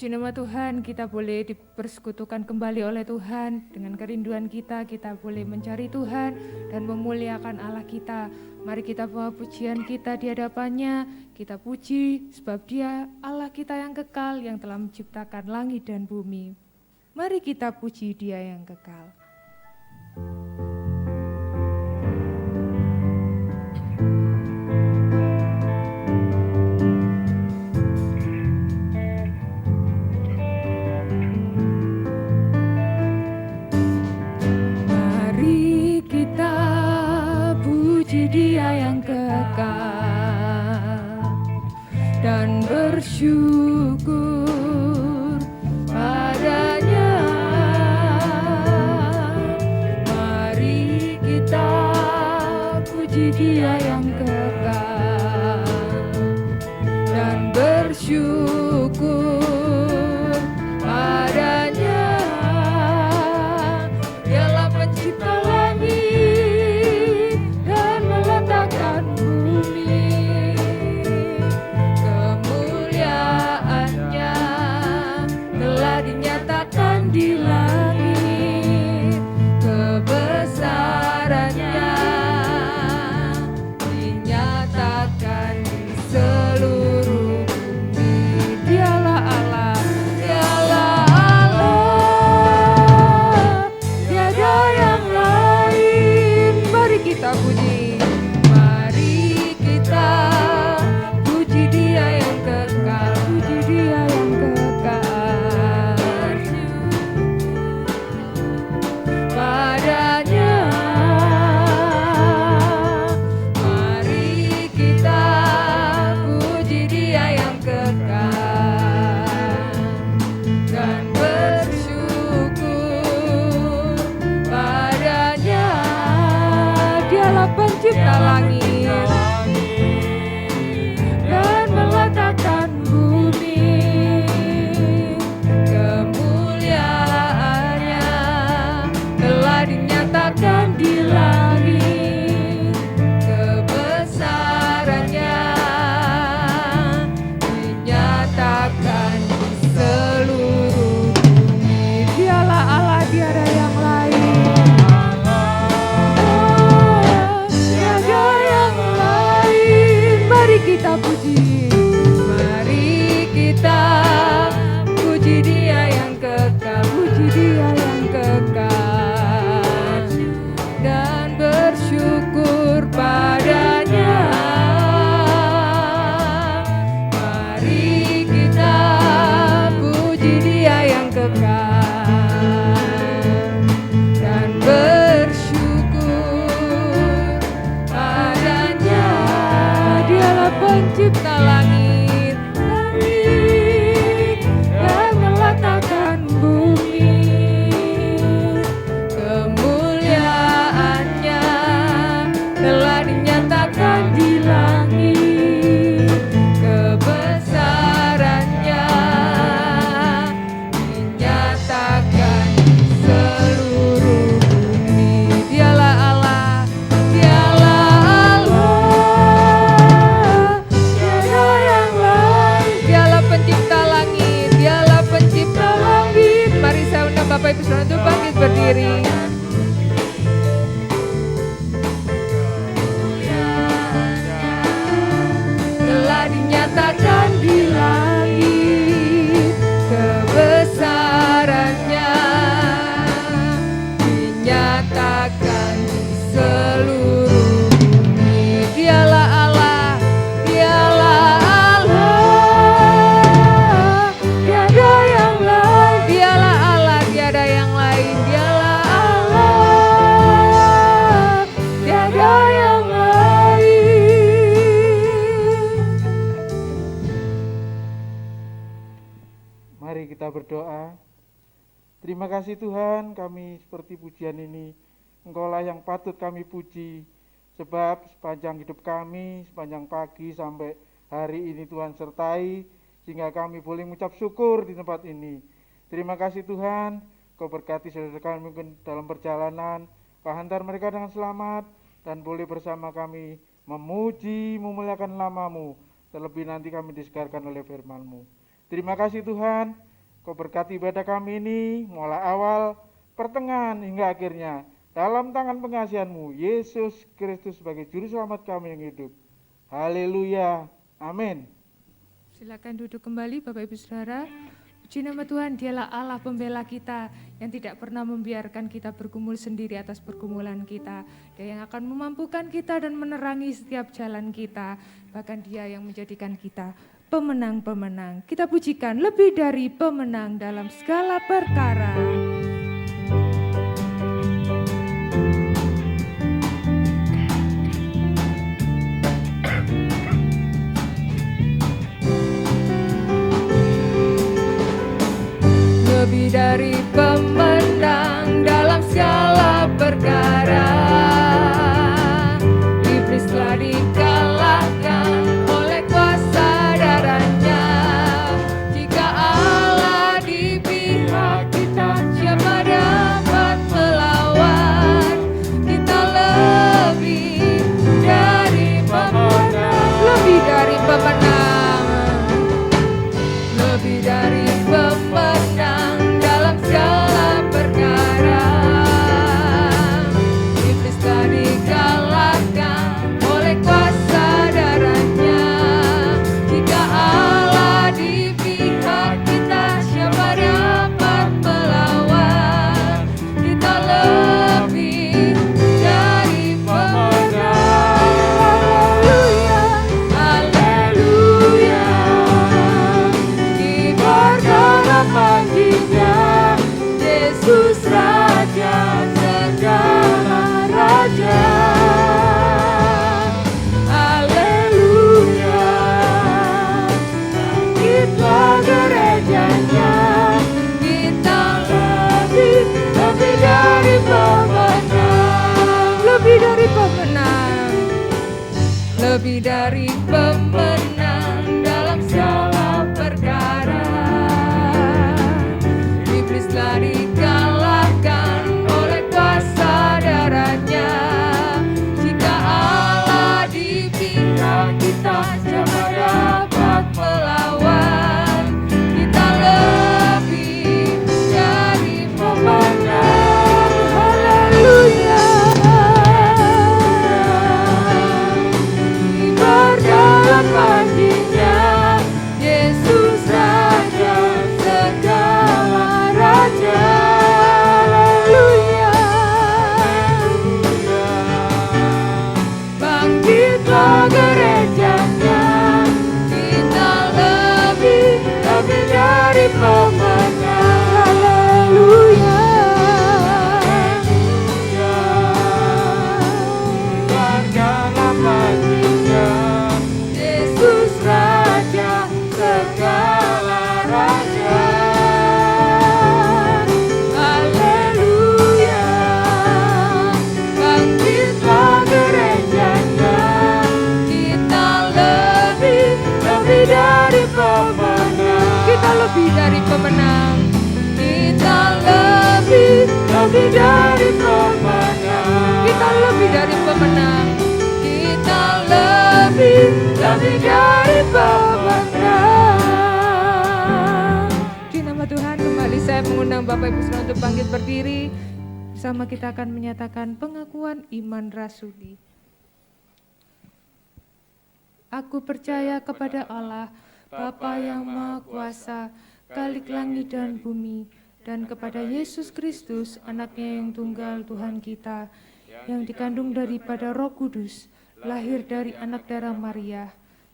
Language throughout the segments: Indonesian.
Puji nama Tuhan, kita boleh dipersekutukan kembali oleh Tuhan. Dengan kerinduan kita boleh mencari Tuhan dan memuliakan Allah kita. Mari kita bawa pujian kita di hadapannya. Kita puji sebab Dia Allah kita yang kekal, yang telah menciptakan langit dan bumi. Mari kita puji Dia yang kekal. Dia yang kekal dan bersyukur padanya. Mari kita puji Dia yang kekal dan bersyukur padanya. Dialah pencipta di langit, kebesarannya dinyatakan di seluruh bumi. Dialah Allah, Dialah Allah, tiada yang lain. Mari kita puji, mari kita puji Dia yang kekal, puji Dia yang kekal. Pencipta langit dan meletakkan bumi, kemuliaannya telah dinyatakan di langit, kebesarannya dinyatakan di seluruh bumi. Dialah Allah, tiada yang lain. Kita puji, mari kita puji Dia yang kekal, puji Dia yang kekal dan bersyukur padanya. Mari kita puji Dia yang kekal dan bersyukur padanya. Dialah pencipta langit, dan meletakkan bumi, kemuliaannya telah dinyatakan di langit, kebesarannya dinyatakan di seluruh bumi. Dialah Allah, Dialah Bapak Ibu Saudara untuk bangkit berdiri. Telah dinyatakan di langit, kebesarannya dinyatakan di seluruh bumi. Dialah Allah, Dialah Allah, tiada yang lain. Dialah Allah, tiada yang lain. Dialah Allah, tiada yang lain. Mari kita berdoa. Terima kasih Tuhan, kami seperti pujian ini, Engkaulah yang patut kami puji, sebab sepanjang hidup kami, sepanjang pagi sampai hari ini Tuhan sertai, sehingga kami boleh mengucap syukur di tempat ini. Terima kasih Tuhan, Kau berkati saudara kami mungkin dalam perjalanan, Kau hantar mereka dengan selamat, dan boleh bersama kami memuji, memuliakan nama-Mu, terlebih nanti kami disegarkan oleh firman-Mu. Terima kasih Tuhan, Kau berkati ibadah kami ini, mulai awal, pertengahan, hingga akhirnya. Dalam tangan pengasihan-Mu, Yesus Kristus sebagai Juru Selamat kami yang hidup. Haleluya. Amin. Silakan duduk kembali Bapak Ibu Saudara. Puji nama Tuhan, Dialah Allah pembela kita yang tidak pernah membiarkan kita bergumul sendiri atas pergumulan kita. Dia yang akan memampukan kita dan menerangi setiap jalan kita. Bahkan Dia yang menjadikan kita pemenang-pemenang. Kita pujikan lebih dari pemenang dalam segala perkara. Lebih dari pemenang dalam segala perkara. Iblis telah dikalahkan oleh kuasa darahnya. Jika Allah di pihak kita, siapa dapat melawan? Kita lebih dari pemenang. Lebih dari pemenang. Lebih dari pemenang dalam segala perkara. Iblis telah dikalahkan oleh kuasa darahnya. Jika Allah di pihak kita, siapa dapat melawan? Kita lebih dari pemenang. Haleluya, haleluya. Kibarkanlah panjinya, Yesus Raja segala raja. Haleluya. Bangkitlah gerejanya, kita lebih dari pemenang. Lebih dari pemenang. Lebih dari pemenang dalam segala perkara. Iblis telah dikalahkan oleh kuasa darahnya. Jika Allah di pihak kita, siapa dapat melawan? Kita lebih dari pemenang. Haleluya. Kibarkanlah panjinya, Yesus Raja segala raja. Haleluya. Bangkitlah gerejanya, kita lebih dari pemenang. Haleluya. Kibarkanlah panjinya, Yesus Raja segala raja. Haleluya. Bangkitlah gerejanya, kita lebih dari pemenang. Kita lebih dari pemenang. Kita lebih dari pemenang. Kita lebih dari pemenang. Kita lebih dari pemenang. Di nama Tuhan, kembali saya mengundang Bapak Ibu Saudara untuk bangkit berdiri. Bersama kita akan menyatakan pengakuan iman rasuli. Aku percaya kepada Allah, Bapa yang Maha Kuasa, Khalik langit dan bumi, dan kepada Yesus Kristus, anaknya yang tunggal Tuhan kita, yang dikandung daripada Roh Kudus, lahir dari anak darah Maria,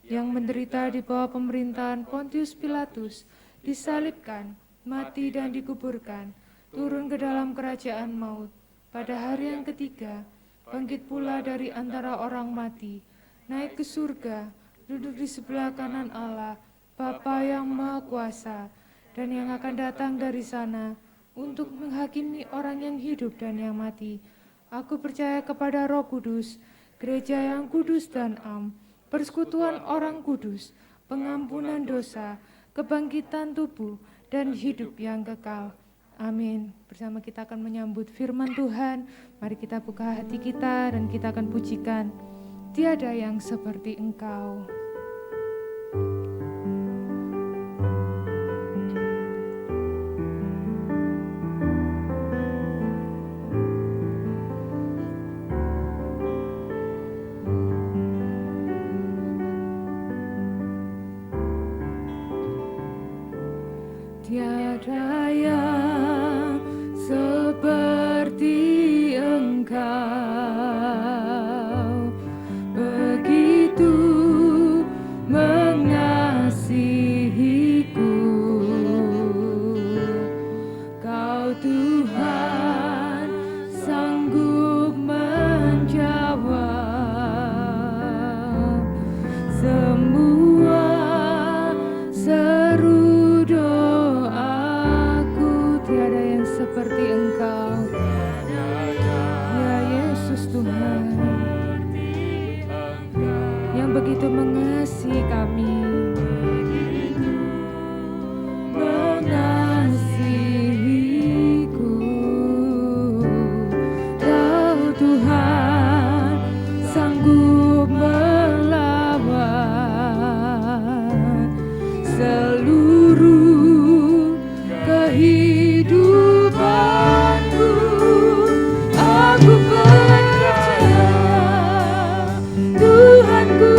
yang menderita di bawah pemerintahan Pontius Pilatus, disalibkan, mati dan dikuburkan, turun ke dalam kerajaan maut, pada hari yang ketiga, bangkit pula dari antara orang mati, naik ke surga, duduk di sebelah kanan Allah, Bapa yang Maha Kuasa, dan yang akan datang dari sana untuk menghakimi orang yang hidup dan yang mati. Aku percaya kepada Roh Kudus, gereja yang kudus dan am, persekutuan orang kudus, pengampunan dosa, kebangkitan tubuh, dan hidup yang kekal. Amin. Bersama kita akan menyambut firman Tuhan. Mari kita buka hati kita dan kita akan pujikan. Tiada yang seperti Engkau. yang begitu mengasihi kami. Mengasihiku, Kau Tuhan sanggup melawan seluruh kehidupanku. Aku percaya Tuhanku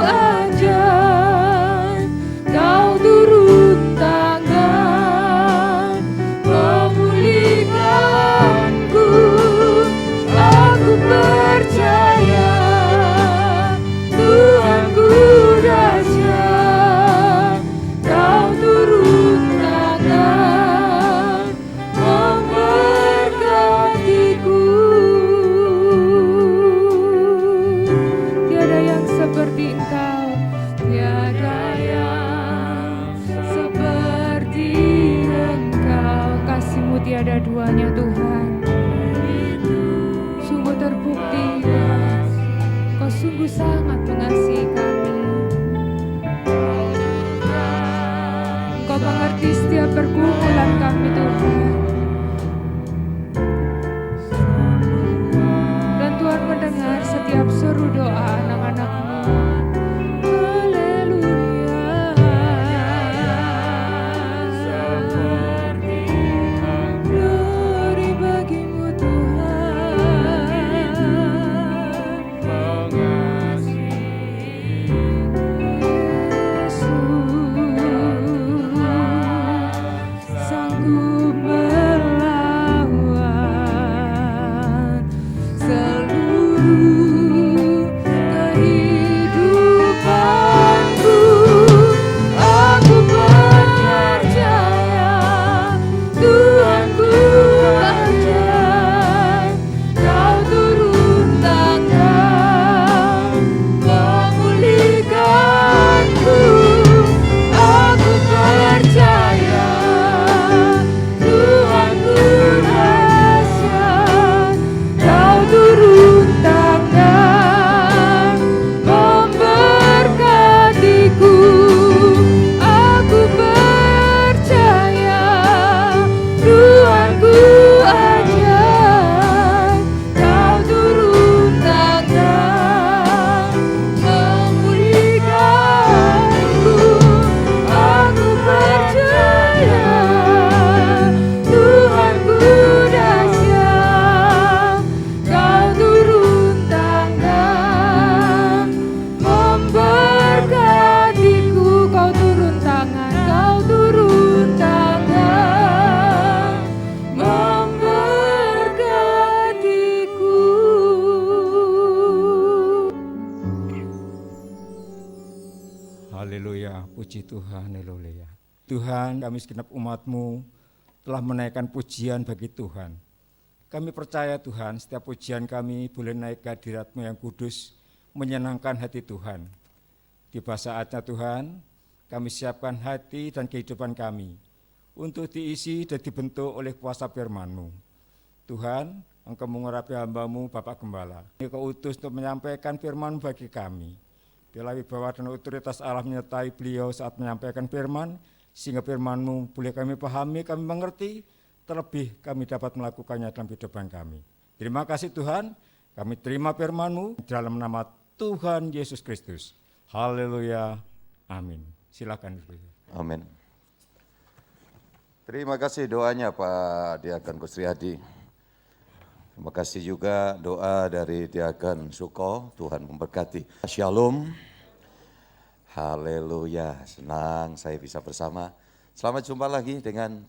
ajaib, Kau turun tangan memulihkanku. Aku percaya Tuhanku dahsyat, Kau turun tangan memberkatiku. Tiada yang seperti Engkau, tiada yang seperti Engkau. Kasih-Mu tiada duanya Tuhan. Sungguh terbukti Kau sungguh sangat mengasihi kami. Engkau mengerti setiap pergumulan kami Tuhan. Dan Tuhan mendengar setiap seru doa anak-anak-Mu. Haleluya. Glory bagi-Mu Tuhan. Yesus sanggup melawan seluruh kehidupanku. Aku percaya Tuhanku ajaib, Kau turun tangan memulihkanku. Aku percaya Tuhanku dahsyat, Kau turun tangan memberkatiku. Aku percaya Tuhanku ajaib, Kau turun tangan memulihkanku. Aku percaya Tuhanku dahsyat, Kau turun tangan memberkatiku. Kau turun tangan, Kau turun tangan memberkatiku. Haleluya, puji Tuhan, haleluya. Tuhan, kami segenap umat-Mu telah menaikkan pujian bagi Tuhan. Kami percaya Tuhan, setiap pujian kami boleh naik ke hadirat-Mu yang kudus, menyenangkan hati Tuhan. Tiba saatnya Tuhan, kami siapkan hati dan kehidupan kami untuk diisi dan dibentuk oleh kuasa firman-Mu. Tuhan, Engkau mengurapi hamba-Mu Bapak Gembala. Engkau utus untuk menyampaikan firman bagi kami. Biarlah wibawa dan otoritas Allah menyertai beliau saat menyampaikan firman, sehingga firman-Mu boleh kami pahami, kami mengerti, terlebih kami dapat melakukannya dalam kehidupan kami. Terima kasih Tuhan, kami terima firman-Mu dalam nama Tuhan Yesus Kristus. Haleluya, amin. Silakan. Amin. Terima kasih doanya Pak Diakon Kusriyadi. Terima kasih juga doa dari Diakon Suko, Tuhan memberkati. Shalom. Haleluya, senang saya bisa bersama. Selamat jumpa lagi dengan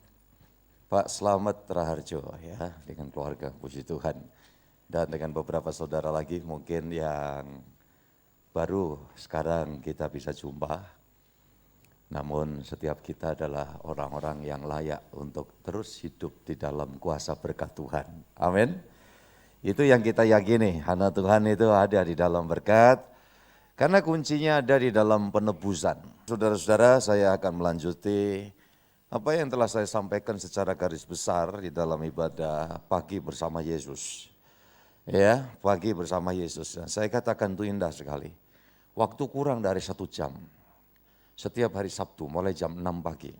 Pak Slamet Raharjo ya, dengan keluarga, puji Tuhan. Dan dengan beberapa saudara lagi mungkin yang baru sekarang kita bisa jumpa. Namun setiap kita adalah orang-orang yang layak untuk terus hidup di dalam kuasa berkat Tuhan. Amin. Itu yang kita yakini, anak Tuhan itu ada di dalam berkat. Karena kuncinya ada di dalam penebusan. Saudara-saudara, saya akan melanjuti apa yang telah saya sampaikan secara garis besar di dalam ibadah pagi bersama Yesus. Ya, pagi bersama Yesus. Saya katakan itu indah sekali. waktu kurang dari 1 jam. Setiap hari Sabtu mulai jam 6 pagi.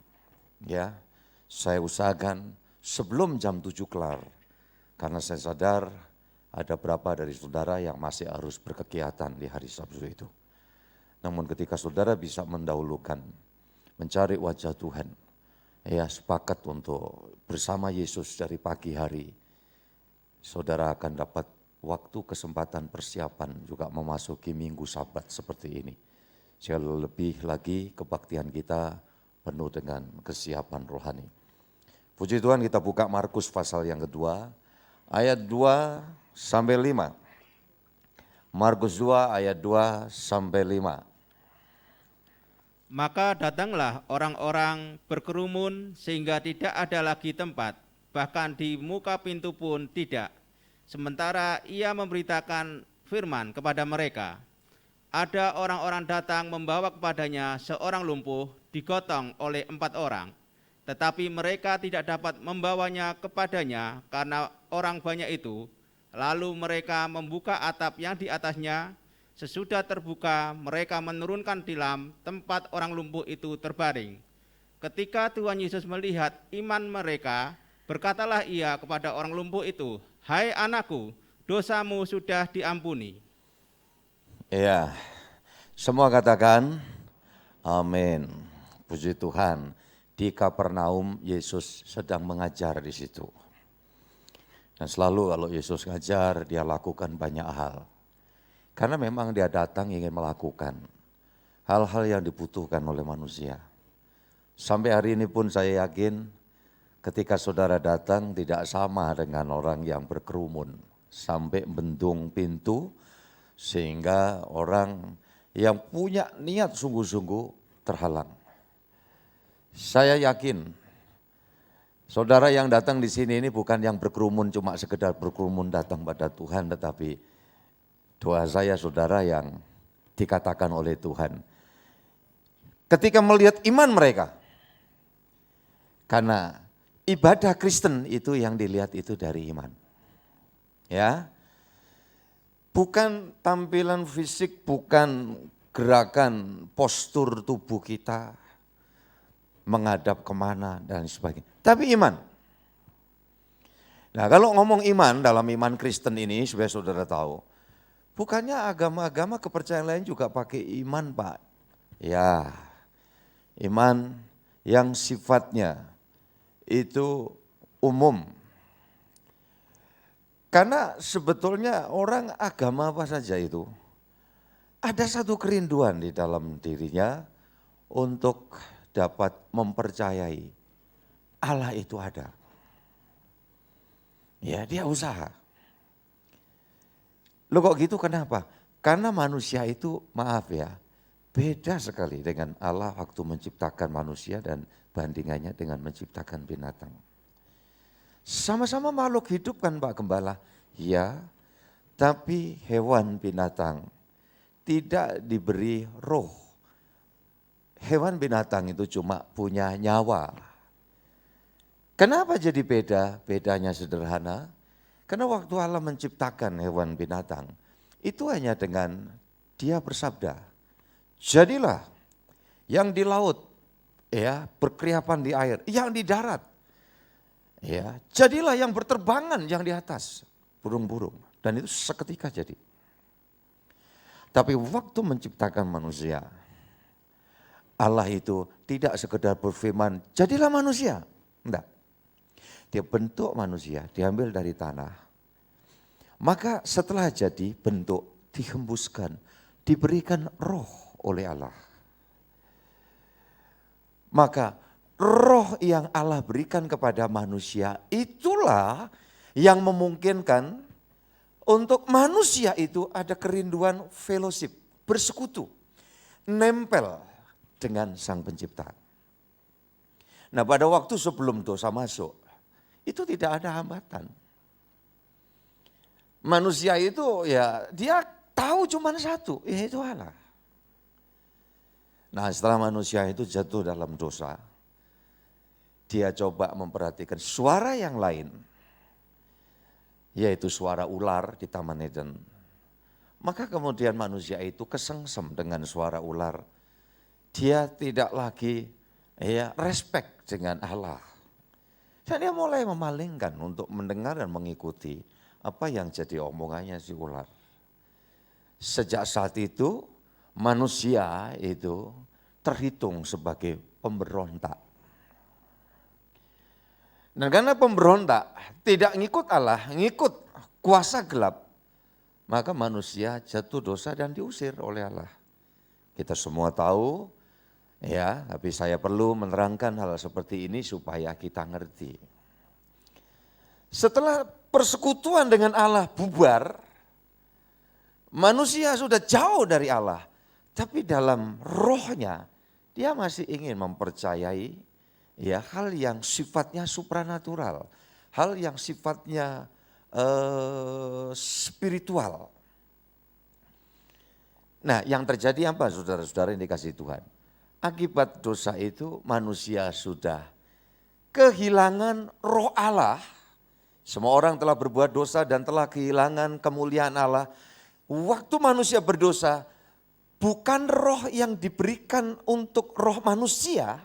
Ya, saya usahakan sebelum jam 7 kelar. Karena saya sadar ada berapa dari saudara yang masih harus berkegiatan di hari Sabtu itu. Namun ketika saudara bisa mendahulukan, mencari wajah Tuhan, ya sepakat untuk bersama Yesus dari pagi hari, saudara akan dapat waktu kesempatan persiapan juga memasuki minggu Sabat seperti ini. Sehingga lebih lagi kebaktian kita penuh dengan kesiapan rohani. Puji Tuhan, kita buka Markus pasal yang kedua, ayat 2 sampai 5. Markus 2 ayat 2 sampai 5. Maka datanglah orang-orang berkerumun sehingga tidak ada lagi tempat, bahkan di muka pintu pun tidak. Sementara ia memberitakan firman kepada mereka, ada orang-orang datang membawa kepadanya seorang lumpuh digotong oleh 4 orang. Tetapi mereka tidak dapat membawanya kepadanya karena orang banyak itu. Lalu mereka membuka atap yang di atasnya. Sesudah terbuka, mereka menurunkan tilam tempat orang lumpuh itu terbaring. Ketika Tuhan Yesus melihat iman mereka, berkatalah ia kepada orang lumpuh itu, "Hai anakku, dosamu sudah diampuni." Ya, semua katakan amin. Puji Tuhan, di Kapernaum Yesus sedang mengajar di situ. Dan selalu kalau Yesus ngajar, dia lakukan banyak hal. Karena memang dia datang ingin melakukan hal-hal yang dibutuhkan oleh manusia. Sampai hari ini pun saya yakin ketika saudara datang tidak sama dengan orang yang berkerumun. Sampai bendung pintu sehingga orang yang punya niat sungguh-sungguh terhalang. Saya yakin saudara yang datang di sini ini bukan yang berkerumun cuma sekedar berkerumun datang pada Tuhan, tetapi doa saya saudara yang dikatakan oleh Tuhan. Ketika melihat iman mereka, karena ibadah Kristen itu yang dilihat itu dari iman. Ya, bukan tampilan fisik, bukan gerakan postur tubuh kita, menghadap kemana dan sebagainya. Tapi iman. Nah kalau ngomong iman dalam iman Kristen ini supaya saudara tahu, bukannya agama-agama kepercayaan lain juga pakai iman Pak. Ya, iman yang sifatnya itu umum. Karena sebetulnya orang agama apa saja itu, ada satu kerinduan di dalam dirinya untuk dapat mempercayai Allah itu ada. Ya dia usaha. Loh kok gitu kenapa? Karena manusia itu maaf ya, beda sekali dengan Allah waktu menciptakan manusia dan bandingannya dengan menciptakan binatang. Sama-sama makhluk hidup kan Pak Gembala? Ya, tapi hewan binatang tidak diberi roh. Hewan binatang itu cuma punya nyawa. Kenapa jadi beda? Bedanya sederhana. Karena waktu Allah menciptakan hewan binatang, itu hanya dengan dia bersabda, jadilah yang di laut, ya berkeriapan di air, yang di darat, ya jadilah yang berterbangan yang di atas, burung-burung, dan itu seketika jadi. Tapi waktu menciptakan manusia, Allah itu tidak sekedar berfirman, jadilah manusia, enggak. Dia bentuk manusia, diambil dari tanah. Maka setelah jadi bentuk, dihembuskan, diberikan roh oleh Allah. Maka roh yang Allah berikan kepada manusia itulah yang memungkinkan untuk manusia itu ada kerinduan fellowship, bersekutu, nempel dengan Sang Pencipta. Nah pada waktu sebelum dosa masuk, itu tidak ada hambatan. Manusia itu ya dia tahu cuma satu, yaitu Allah. Nah setelah manusia itu jatuh dalam dosa, dia coba memperhatikan suara yang lain, yaitu suara ular di Taman Eden. Maka kemudian manusia itu kesengsem dengan suara ular. Dia tidak lagi respect dengan Allah. Dan dia mulai memalingkan untuk mendengar dan mengikuti apa yang jadi omongannya si ular. Sejak saat itu manusia itu terhitung sebagai pemberontak. Dan karena pemberontak tidak ngikut Allah, ngikut kuasa gelap, maka manusia jatuh dosa dan diusir oleh Allah. Kita semua tahu, tapi saya perlu menerangkan hal seperti ini supaya kita ngerti. Setelah persekutuan dengan Allah bubar, manusia sudah jauh dari Allah, tapi dalam rohnya dia masih ingin mempercayai hal yang sifatnya supranatural, hal yang sifatnya spiritual. Nah, yang terjadi apa saudara-saudara yang dikasihi Tuhan? Akibat dosa itu manusia sudah kehilangan roh Allah. Semua orang telah berbuat dosa dan telah kehilangan kemuliaan Allah. Waktu manusia berdosa, bukan roh yang diberikan untuk roh manusia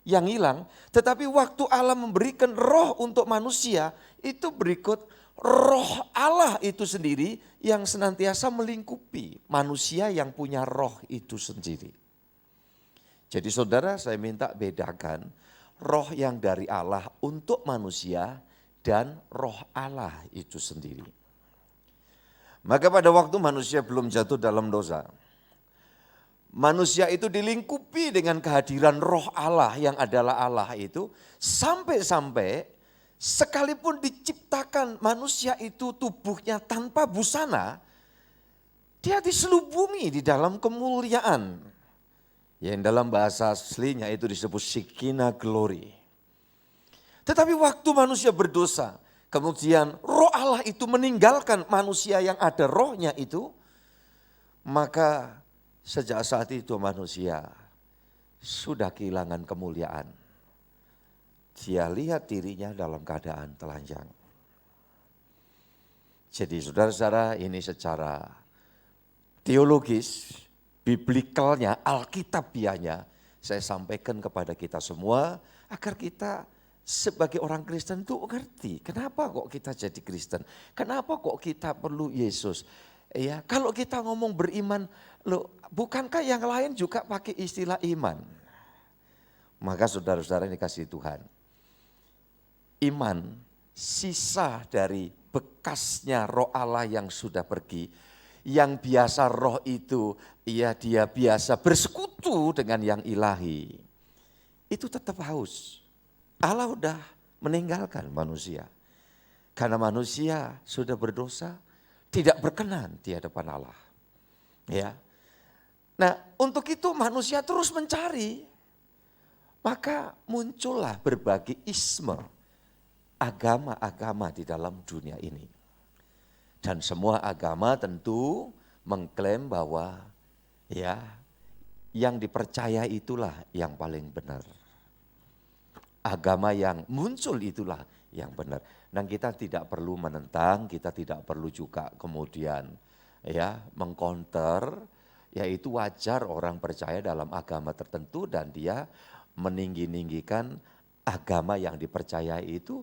yang hilang, tetapi waktu Allah memberikan roh untuk manusia, itu berikut roh Allah itu sendiri yang senantiasa melingkupi manusia yang punya roh itu sendiri. Jadi saudara, saya minta bedakan roh yang dari Allah untuk manusia dan roh Allah itu sendiri. Maka pada waktu manusia belum jatuh dalam dosa, manusia itu dilingkupi dengan kehadiran roh Allah yang adalah Allah itu, sampai-sampai sekalipun diciptakan manusia itu tubuhnya tanpa busana, dia diselubungi di dalam kemuliaan. Yang dalam bahasa aslinya itu disebut Shekinah glory. Tetapi waktu manusia berdosa, kemudian roh Allah itu meninggalkan manusia yang ada rohnya itu, maka sejak saat itu manusia sudah kehilangan kemuliaan. Dia lihat dirinya dalam keadaan telanjang. Jadi saudara-saudara, ini secara teologis, biblikalnya, alkitabiahnya saya sampaikan kepada kita semua agar kita sebagai orang Kristen itu ngerti kenapa kok kita jadi Kristen, kenapa kok kita perlu Yesus. Kalau kita ngomong beriman, bukankah yang lain juga pakai istilah iman? Maka saudara-saudara yang dikasihi Tuhan, iman sisa dari bekasnya roh Allah yang sudah pergi, yang biasa roh itu dia biasa bersekutu dengan yang ilahi, itu tetap haus. Allah udah meninggalkan manusia karena manusia sudah berdosa, tidak berkenan di hadapan Allah. Nah, untuk itu manusia terus mencari. Maka muncullah berbagai isme, agama-agama di dalam dunia ini. Dan semua agama tentu mengklaim bahwa yang dipercaya itulah yang paling benar. Agama yang muncul itulah yang benar. Dan kita tidak perlu menentang, kita tidak perlu juga kemudian mengcounter, yaitu wajar orang percaya dalam agama tertentu dan dia meninggi-ninggikan agama yang dipercayai itu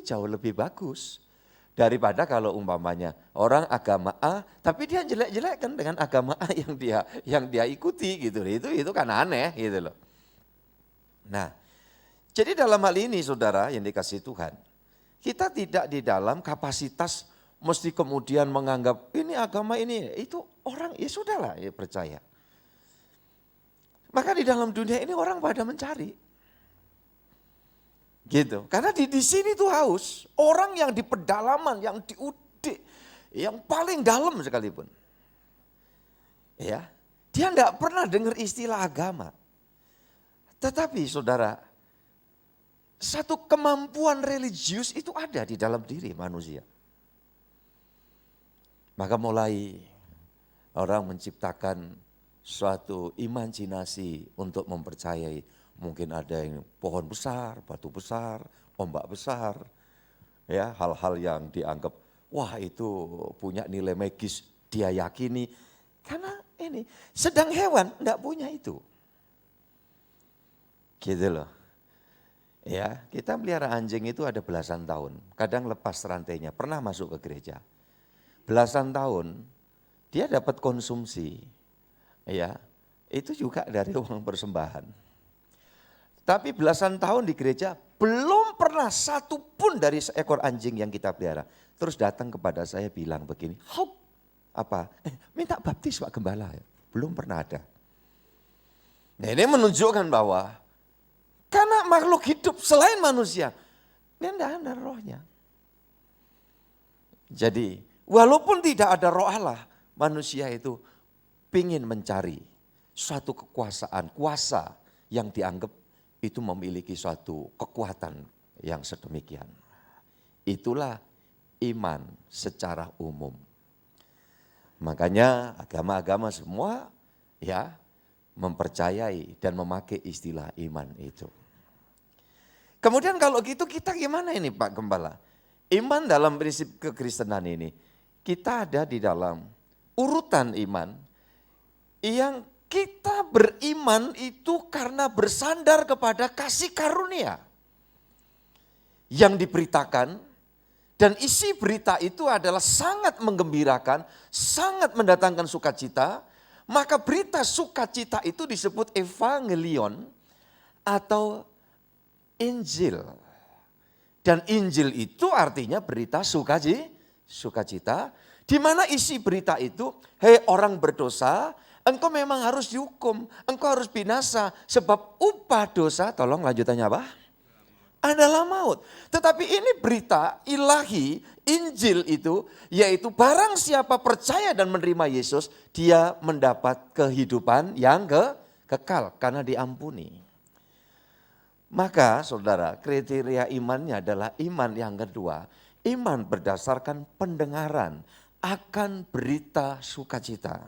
jauh lebih bagus. Daripada kalau umpamanya orang agama A tapi dia jelek-jelekkan dengan agama A yang dia ikuti gitu. Itu kan aneh gitu loh. Nah, jadi dalam hal ini saudara yang dikasihi Tuhan, kita tidak di dalam kapasitas mesti kemudian menganggap ini agama ini, itu orang ya sudahlah ya percaya. Maka di dalam dunia ini orang pada mencari. Gitu. Karena di sini tuh haus, orang yang di pedalaman, yang di udik, yang paling dalam sekalipun. Dia enggak pernah dengar istilah agama. Tetapi saudara, satu kemampuan religius itu ada di dalam diri manusia. Maka mulai orang menciptakan suatu imajinasi untuk mempercayai. Mungkin ada yang pohon besar, batu besar, ombak besar. Hal-hal yang dianggap, wah itu punya nilai magis. dia yakini. Karena ini, sedang hewan enggak punya itu. Gitu loh. Ya, kita pelihara anjing itu ada belasan tahun. Kadang lepas rantainya, pernah masuk ke gereja. Belasan tahun, dia dapat konsumsi. Ya, itu juga dari uang persembahan. Tapi belasan tahun di gereja, belum pernah satu pun dari seekor anjing yang kita pelihara. Terus datang kepada saya bilang begini, "Hop, apa? Minta baptis Pak Gembala." Belum pernah ada. Nah, ini menunjukkan bahwa karena makhluk hidup selain manusia, dia tidak ada rohnya. Jadi walaupun tidak ada roh Allah, manusia itu ingin mencari suatu kekuasaan, kuasa yang dianggap itu memiliki suatu kekuatan yang sedemikian. Itulah iman secara umum. Makanya agama-agama semua ya mempercayai dan memakai istilah iman itu. Kemudian kalau gitu kita gimana ini Pak Gembala? Iman dalam prinsip kekristenan ini, kita ada di dalam urutan iman yang kita beriman itu karena bersandar kepada kasih karunia yang diberitakan, dan isi berita itu adalah sangat menggembirakan, sangat mendatangkan sukacita. Maka berita sukacita itu disebut evangelion atau Injil. Dan Injil itu artinya berita sukacita, di mana isi berita itu, hei orang berdosa, engkau memang harus dihukum, engkau harus binasa, sebab upah dosa, tolong lanjutannya apa? Adalah maut. Tetapi ini berita ilahi, Injil itu, yaitu barang siapa percaya dan menerima Yesus, dia mendapat kehidupan yang kekal karena diampuni. Maka saudara, kriteria imannya adalah iman yang kedua, iman berdasarkan pendengaran akan berita sukacita.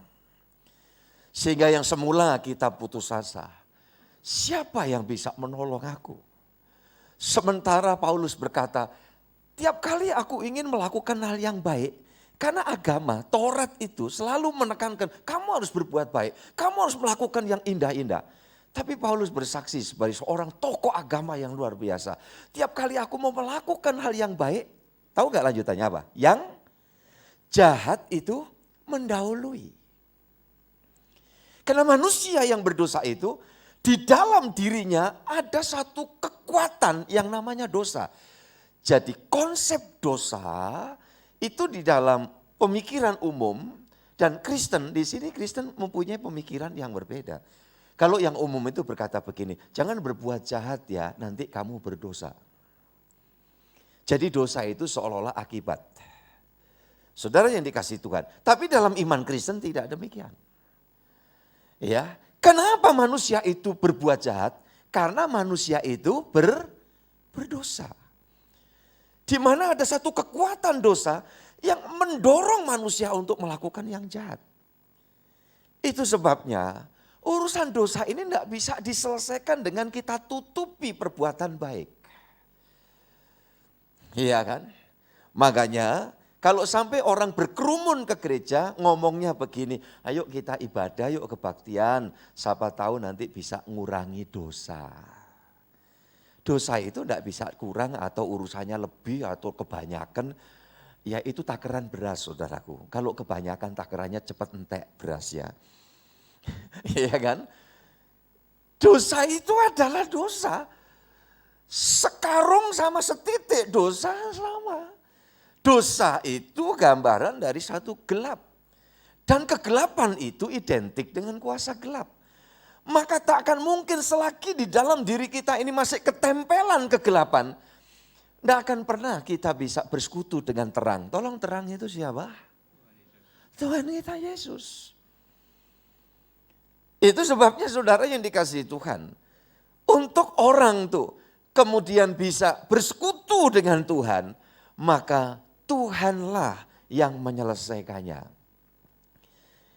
Sehingga yang semula kita putus asa, siapa yang bisa menolong aku? Sementara Paulus berkata, tiap kali aku ingin melakukan hal yang baik, karena agama, Taurat itu selalu menekankan, kamu harus berbuat baik, kamu harus melakukan yang indah-indah. Tapi Paulus bersaksi sebagai seorang tokoh agama yang luar biasa. Tiap kali aku mau melakukan hal yang baik, tahu gak lanjutannya apa? Yang jahat itu mendahului. Karena manusia yang berdosa itu, di dalam dirinya ada satu kekuatan yang namanya dosa. Jadi konsep dosa itu di dalam pemikiran umum, dan Kristen, di sini Kristen mempunyai pemikiran yang berbeda. Kalau yang umum itu berkata begini, jangan berbuat jahat ya, nanti kamu berdosa. Jadi dosa itu seolah-olah akibat. Saudara yang dikasihi Tuhan, tapi dalam iman Kristen tidak demikian. Ya, kenapa manusia itu berbuat jahat? Karena manusia itu berdosa. Di mana ada satu kekuatan dosa yang mendorong manusia untuk melakukan yang jahat. Itu sebabnya urusan dosa ini tidak bisa diselesaikan dengan kita tutupi perbuatan baik. Iya kan? Makanya kalau sampai orang berkerumun ke gereja ngomongnya begini, ayo kita ibadah, yuk kebaktian, siapa tahu nanti bisa ngurangi dosa. Dosa itu tidak bisa kurang atau urusannya lebih atau kebanyakan, ya itu takaran beras saudaraku. Kalau kebanyakan takarannya cepat entek berasnya. Iya kan? Dosa itu adalah dosa. Sekarung sama setitik dosa sama. Dosa itu gambaran dari satu gelap. Dan kegelapan itu identik dengan kuasa gelap. Maka tak akan mungkin selagi di dalam diri kita ini masih ketempelan kegelapan, tidak akan pernah kita bisa bersekutu dengan terang. Tolong terang itu siapa? Tuhan kita Yesus. Itu sebabnya saudara yang dikasihi Tuhan. Untuk orang tuh kemudian bisa bersekutu dengan Tuhan, maka Tuhanlah yang menyelesaikannya.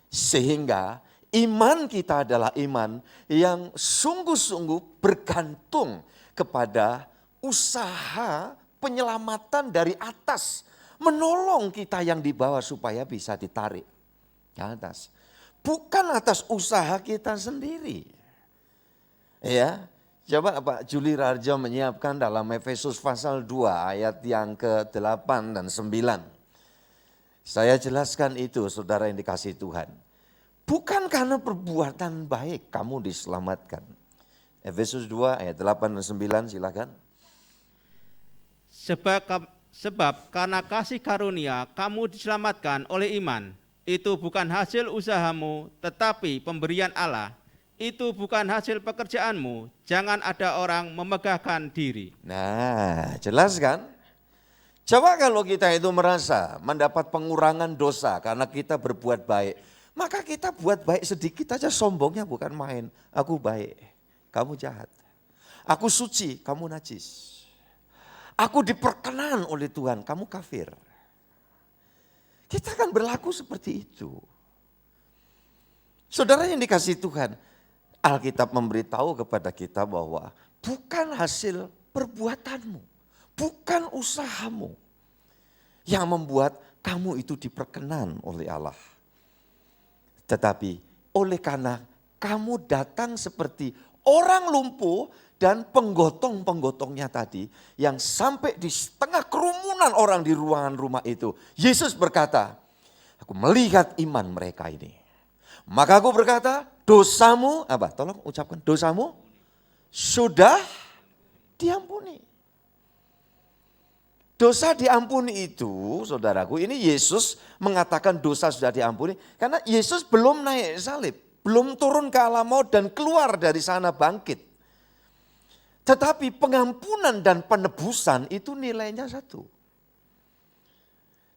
Sehingga iman kita adalah iman yang sungguh-sungguh bergantung kepada usaha penyelamatan dari atas. Menolong kita yang di bawah supaya bisa ditarik. Atas. Bukan atas usaha kita sendiri. Ya, coba Pak Juli Raharjo menyiapkan dalam Efesus pasal 2 ayat yang ke-8 dan 9. Saya jelaskan itu saudara yang dikasihi Tuhan. Bukan karena perbuatan baik kamu diselamatkan. Efesus 2 ayat 8 dan 9 silakan. Sebab karena kasih karunia kamu diselamatkan oleh iman. Itu bukan hasil usahamu tetapi pemberian Allah. Itu bukan hasil pekerjaanmu, jangan ada orang memegahkan diri. Nah, jelas kan? Coba kalau kita itu merasa mendapat pengurangan dosa karena kita berbuat baik, maka kita buat baik sedikit aja sombongnya bukan main. Aku baik, kamu jahat. Aku suci, kamu najis. Aku diperkenan oleh Tuhan, kamu kafir. Kita akan berlaku seperti itu. Saudara yang dikasihi Tuhan, Alkitab memberitahu kepada kita bahwa bukan hasil perbuatanmu, bukan usahamu yang membuat kamu itu diperkenan oleh Allah. Tetapi oleh karena kamu datang seperti orang lumpuh dan penggotong-penggotongnya tadi yang sampai di tengah kerumunan orang di ruangan rumah itu. Yesus berkata, aku melihat iman mereka ini. Maka aku berkata, dosamu, apa? Tolong ucapkan, dosamu sudah diampuni. Dosa diampuni itu, saudaraku, ini Yesus mengatakan dosa sudah diampuni. Karena Yesus belum naik salib, belum turun ke alam maut dan keluar dari sana bangkit. Tetapi pengampunan dan penebusan itu nilainya satu.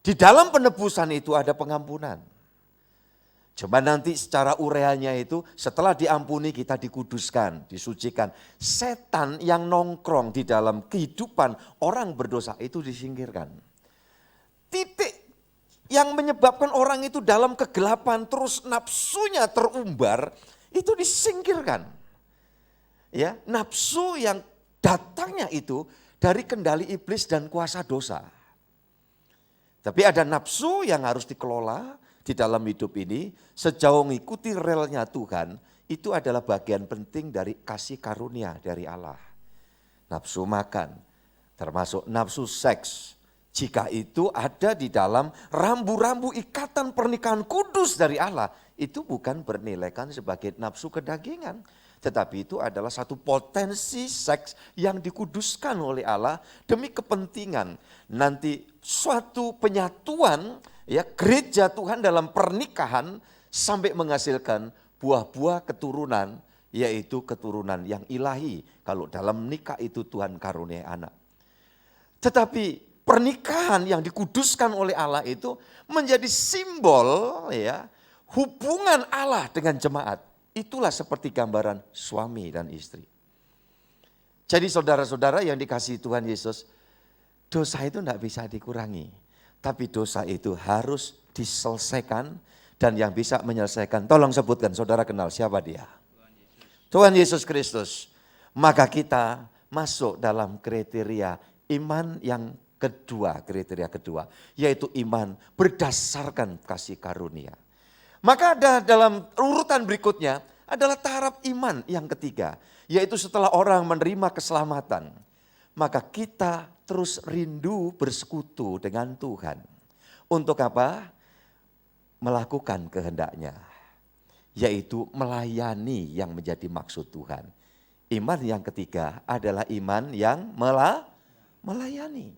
Di dalam penebusan itu ada pengampunan. Coba nanti secara ureanya itu setelah diampuni kita dikuduskan, disucikan. Setan yang nongkrong di dalam kehidupan orang berdosa itu disingkirkan. Titik yang menyebabkan orang itu dalam kegelapan terus nafsunya terumbar itu disingkirkan. Ya, nafsu yang datangnya itu dari kendali iblis dan kuasa dosa. Tapi ada nafsu yang harus dikelola di dalam hidup ini, sejauh mengikuti relnya Tuhan, itu adalah bagian penting dari kasih karunia dari Allah. Nafsu makan, termasuk nafsu seks. Jika itu ada di dalam rambu-rambu ikatan pernikahan kudus dari Allah, itu bukan bernilaikan sebagai nafsu kedagingan. Tetapi itu adalah satu potensi seks yang dikuduskan oleh Allah demi kepentingan nanti suatu penyatuan ya gereja Tuhan dalam pernikahan sampai menghasilkan buah-buah keturunan, yaitu keturunan yang ilahi. Kalau dalam nikah itu Tuhan karunia anak. Tetapi pernikahan yang dikuduskan oleh Allah itu menjadi simbol ya hubungan Allah dengan jemaat. Itulah seperti gambaran suami dan istri. Jadi saudara-saudara yang dikasihi Tuhan Yesus, dosa itu tidak bisa dikurangi. Tapi dosa itu harus diselesaikan dan yang bisa menyelesaikan. Tolong sebutkan, saudara kenal siapa dia? Tuhan Yesus Kristus. Maka kita masuk dalam kriteria iman yang kedua, kriteria kedua. Yaitu iman berdasarkan kasih karunia. Maka ada dalam urutan berikutnya adalah taraf iman yang ketiga. Yaitu setelah orang menerima keselamatan. Maka kita terus rindu bersekutu dengan Tuhan. Untuk apa? Melakukan kehendaknya. Yaitu melayani yang menjadi maksud Tuhan. Iman yang ketiga adalah iman yang melayani.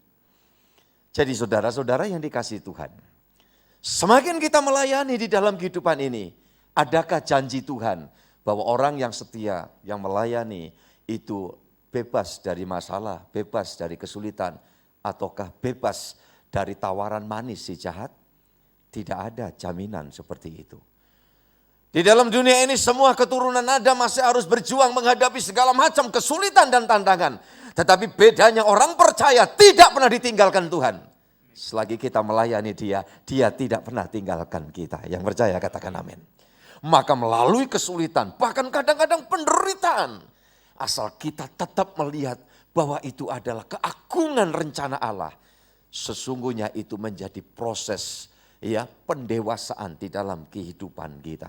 Jadi saudara-saudara yang dikasihi Tuhan. Semakin kita melayani di dalam kehidupan ini, adakah janji Tuhan bahwa orang yang setia, yang melayani itu bebas dari masalah, bebas dari kesulitan, ataukah bebas dari tawaran manis si jahat? Tidak ada jaminan seperti itu. Di dalam dunia ini semua keturunan Adam masih harus berjuang menghadapi segala macam kesulitan dan tantangan. Tetapi bedanya orang percaya tidak pernah ditinggalkan Tuhan. Selagi kita melayani dia, dia tidak pernah tinggalkan kita. Yang percaya katakan amin. Maka melalui kesulitan, bahkan kadang-kadang penderitaan. Asal kita tetap melihat bahwa itu adalah keagungan rencana Allah. Sesungguhnya itu menjadi proses ya pendewasaan di dalam kehidupan kita.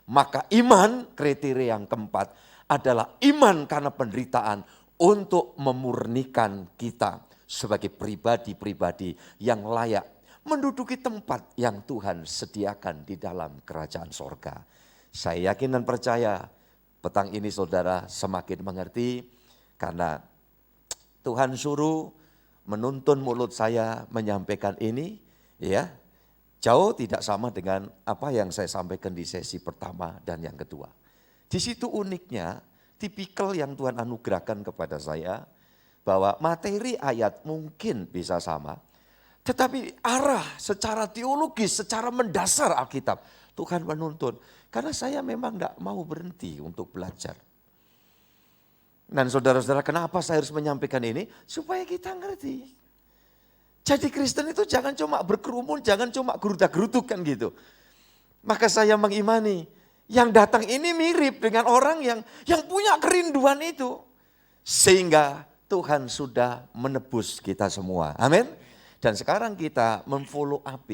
Maka iman, kriteria yang keempat adalah iman karena penderitaan untuk memurnikan kita sebagai pribadi-pribadi yang layak menduduki tempat yang Tuhan sediakan di dalam kerajaan sorga. Saya yakin dan percaya petang ini saudara semakin mengerti karena Tuhan suruh menuntun mulut saya menyampaikan ini, ya, jauh tidak sama dengan apa yang saya sampaikan di sesi pertama dan yang kedua. Di situ uniknya, tipikal yang Tuhan anugerahkan kepada saya, bahwa materi ayat mungkin bisa sama, tetapi arah secara teologis, secara mendasar Alkitab, Tuhan menuntun. Karena saya memang tidak mau berhenti untuk belajar. Dan saudara-saudara, kenapa saya harus menyampaikan ini? Supaya kita ngerti. Jadi Kristen itu jangan cuma berkerumun, jangan cuma gerutak-gerutuk kan gitu. Maka saya mengimani, yang datang ini mirip dengan orang yang punya kerinduan itu. Sehingga Tuhan sudah menebus kita semua. Amin. Dan sekarang kita memfollow up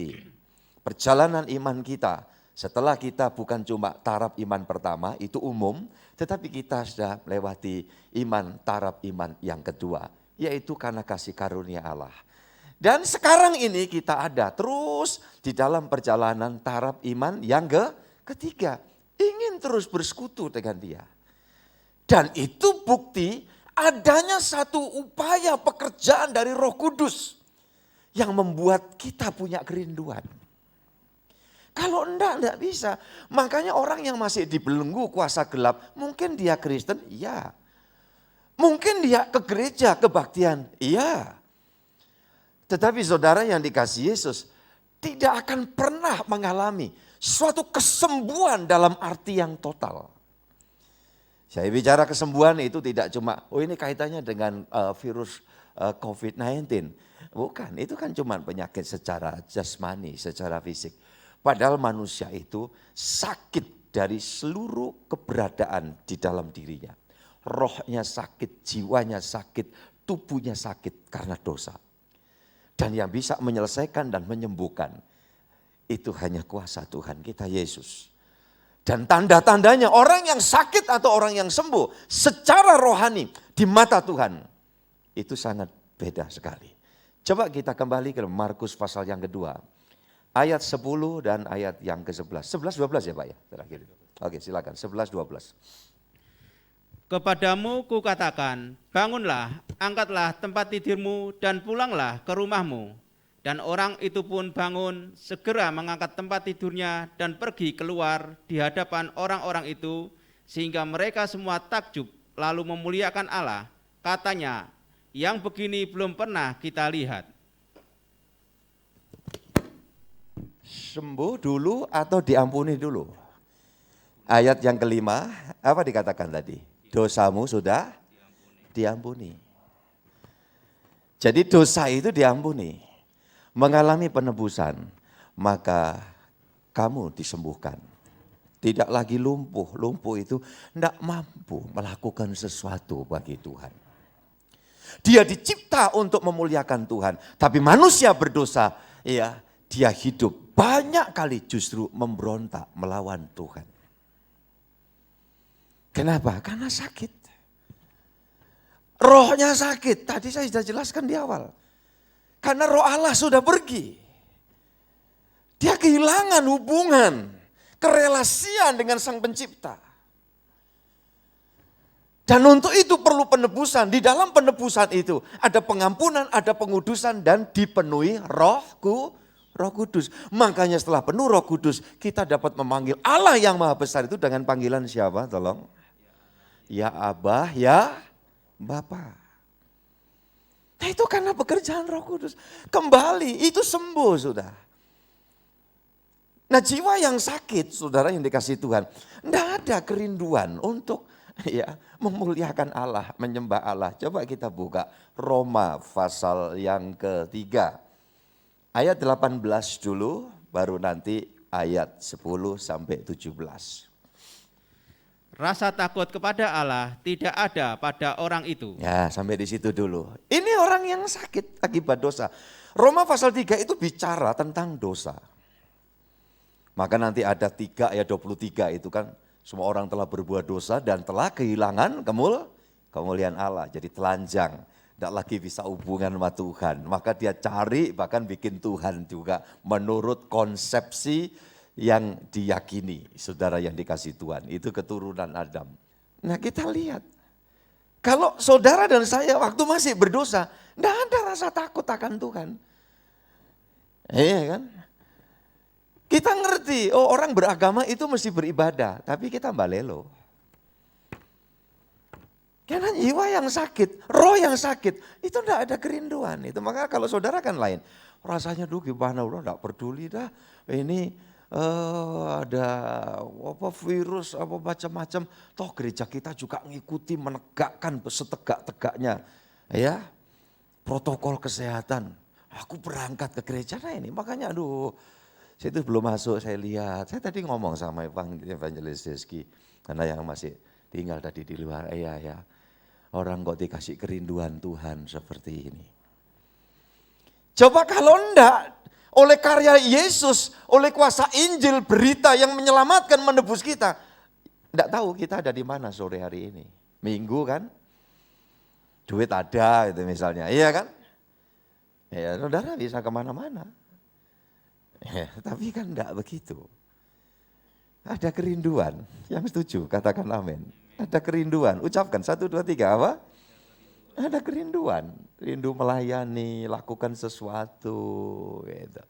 perjalanan iman kita. Setelah kita bukan cuma taraf iman pertama, itu umum, tetapi kita sudah melewati iman taraf iman yang kedua, yaitu karena kasih karunia Allah. Dan sekarang ini kita ada terus di dalam perjalanan taraf iman yang ketiga, ingin terus bersekutu dengan Dia. Dan itu bukti adanya satu upaya pekerjaan dari Roh Kudus yang membuat kita punya kerinduan. Kalau enggak bisa. Makanya orang yang masih dibelenggu kuasa gelap, mungkin dia Kristen, iya. Mungkin dia ke gereja, kebaktian, iya. Tetapi saudara yang dikasihi Yesus, tidak akan pernah mengalami suatu kesembuhan dalam arti yang total. Saya bicara kesembuhan itu tidak cuma, oh ini kaitannya dengan virus COVID-19. Bukan, itu kan cuma penyakit secara jasmani, secara fisik. Padahal manusia itu sakit dari seluruh keberadaan di dalam dirinya. Rohnya sakit, jiwanya sakit, tubuhnya sakit karena dosa. Dan yang bisa menyelesaikan dan menyembuhkan itu hanya kuasa Tuhan kita Yesus. Dan tanda-tandanya orang yang sakit atau orang yang sembuh secara rohani di mata Tuhan itu sangat beda sekali. Coba kita kembali ke Markus pasal yang kedua. Ayat 10 dan ayat yang ke-11. 11-12 ya Pak ya terakhir. Oke silakan 11-12. Kepadamu kukatakan, bangunlah, angkatlah tempat tidurmu dan pulanglah ke rumahmu. Dan orang itu pun bangun, segera mengangkat tempat tidurnya dan pergi keluar di hadapan orang-orang itu, sehingga mereka semua takjub lalu memuliakan Allah. Katanya, yang begini belum pernah kita lihat. Sembuh dulu atau diampuni dulu? Ayat yang kelima, apa dikatakan tadi? Dosamu sudah diampuni. Jadi dosa itu diampuni. Mengalami penebusan, maka kamu disembuhkan. Tidak lagi lumpuh. Lumpuh itu tidak mampu melakukan sesuatu bagi Tuhan. Dia dicipta untuk memuliakan Tuhan. Tapi manusia berdosa, ya, dia hidup banyak kali justru memberontak melawan Tuhan. Kenapa? Karena sakit. Rohnya sakit. Tadi saya sudah jelaskan di awal. Karena roh Allah sudah pergi. Dia kehilangan hubungan, kerelasian dengan Sang Pencipta. Dan untuk itu perlu penebusan. Di dalam penebusan itu ada pengampunan, ada pengudusan dan dipenuhi Roh Kudus. Makanya setelah penuh Roh Kudus kita dapat memanggil Allah yang Maha Besar itu dengan panggilan siapa? Tolong. Ya Abah, ya Bapa. Nah itu karena pekerjaan Roh Kudus. Kembali itu sembuh sudah. Nah jiwa yang sakit saudara yang dikasih Tuhan. Tidak ada kerinduan untuk ya memuliakan Allah, menyembah Allah. Coba kita buka Roma pasal yang ketiga. Ayat 18 dulu, baru nanti ayat 10 sampai 17. Rasa takut kepada Allah tidak ada pada orang itu. Ya sampai di situ dulu. Ini orang yang sakit akibat dosa. Roma pasal 3 itu bicara tentang dosa. Maka nanti ada 3 ayat 23 itu kan, semua orang telah berbuat dosa dan telah kehilangan kemuliaan Allah. Jadi telanjang, tidak lagi bisa hubungan sama Tuhan. Maka dia cari bahkan bikin Tuhan juga menurut konsepsi yang diyakini. Saudara yang dikasih Tuhan, itu keturunan Adam. Nah kita lihat, kalau saudara dan saya waktu masih berdosa, tidak ada rasa takut akan Tuhan. Iya kan? Kita ngerti, oh orang beragama itu mesti beribadah, tapi kita balelo. Karena jiwa yang sakit, roh yang sakit, itu tidak ada kerinduan. Itu maka kalau saudara kan lain, rasanya gimana, udah tidak peduli dah. Ini ada apa virus apa macam-macam. Toh gereja kita juga ngikuti menegakkan setegak-tegaknya, ya protokol kesehatan. Aku berangkat ke gereja, nah ini makanya saya itu belum masuk, saya lihat. Saya tadi ngomong sama Evangelis Deski, karena yang masih tinggal tadi di luar, ya. Orang kok dikasih kerinduan Tuhan seperti ini. Coba kalau enggak, oleh karya Yesus, oleh kuasa Injil, berita yang menyelamatkan, menebus kita. Enggak tahu kita ada di mana sore hari ini. Minggu kan, duit ada itu misalnya, iya kan? Ya saudara bisa kemana-mana. Ya, tapi kan enggak begitu. Ada kerinduan, yang setuju katakan amin. Ada kerinduan, ucapkan 1, 2, 3 apa? Ada kerinduan, rindu melayani, lakukan sesuatu gitu.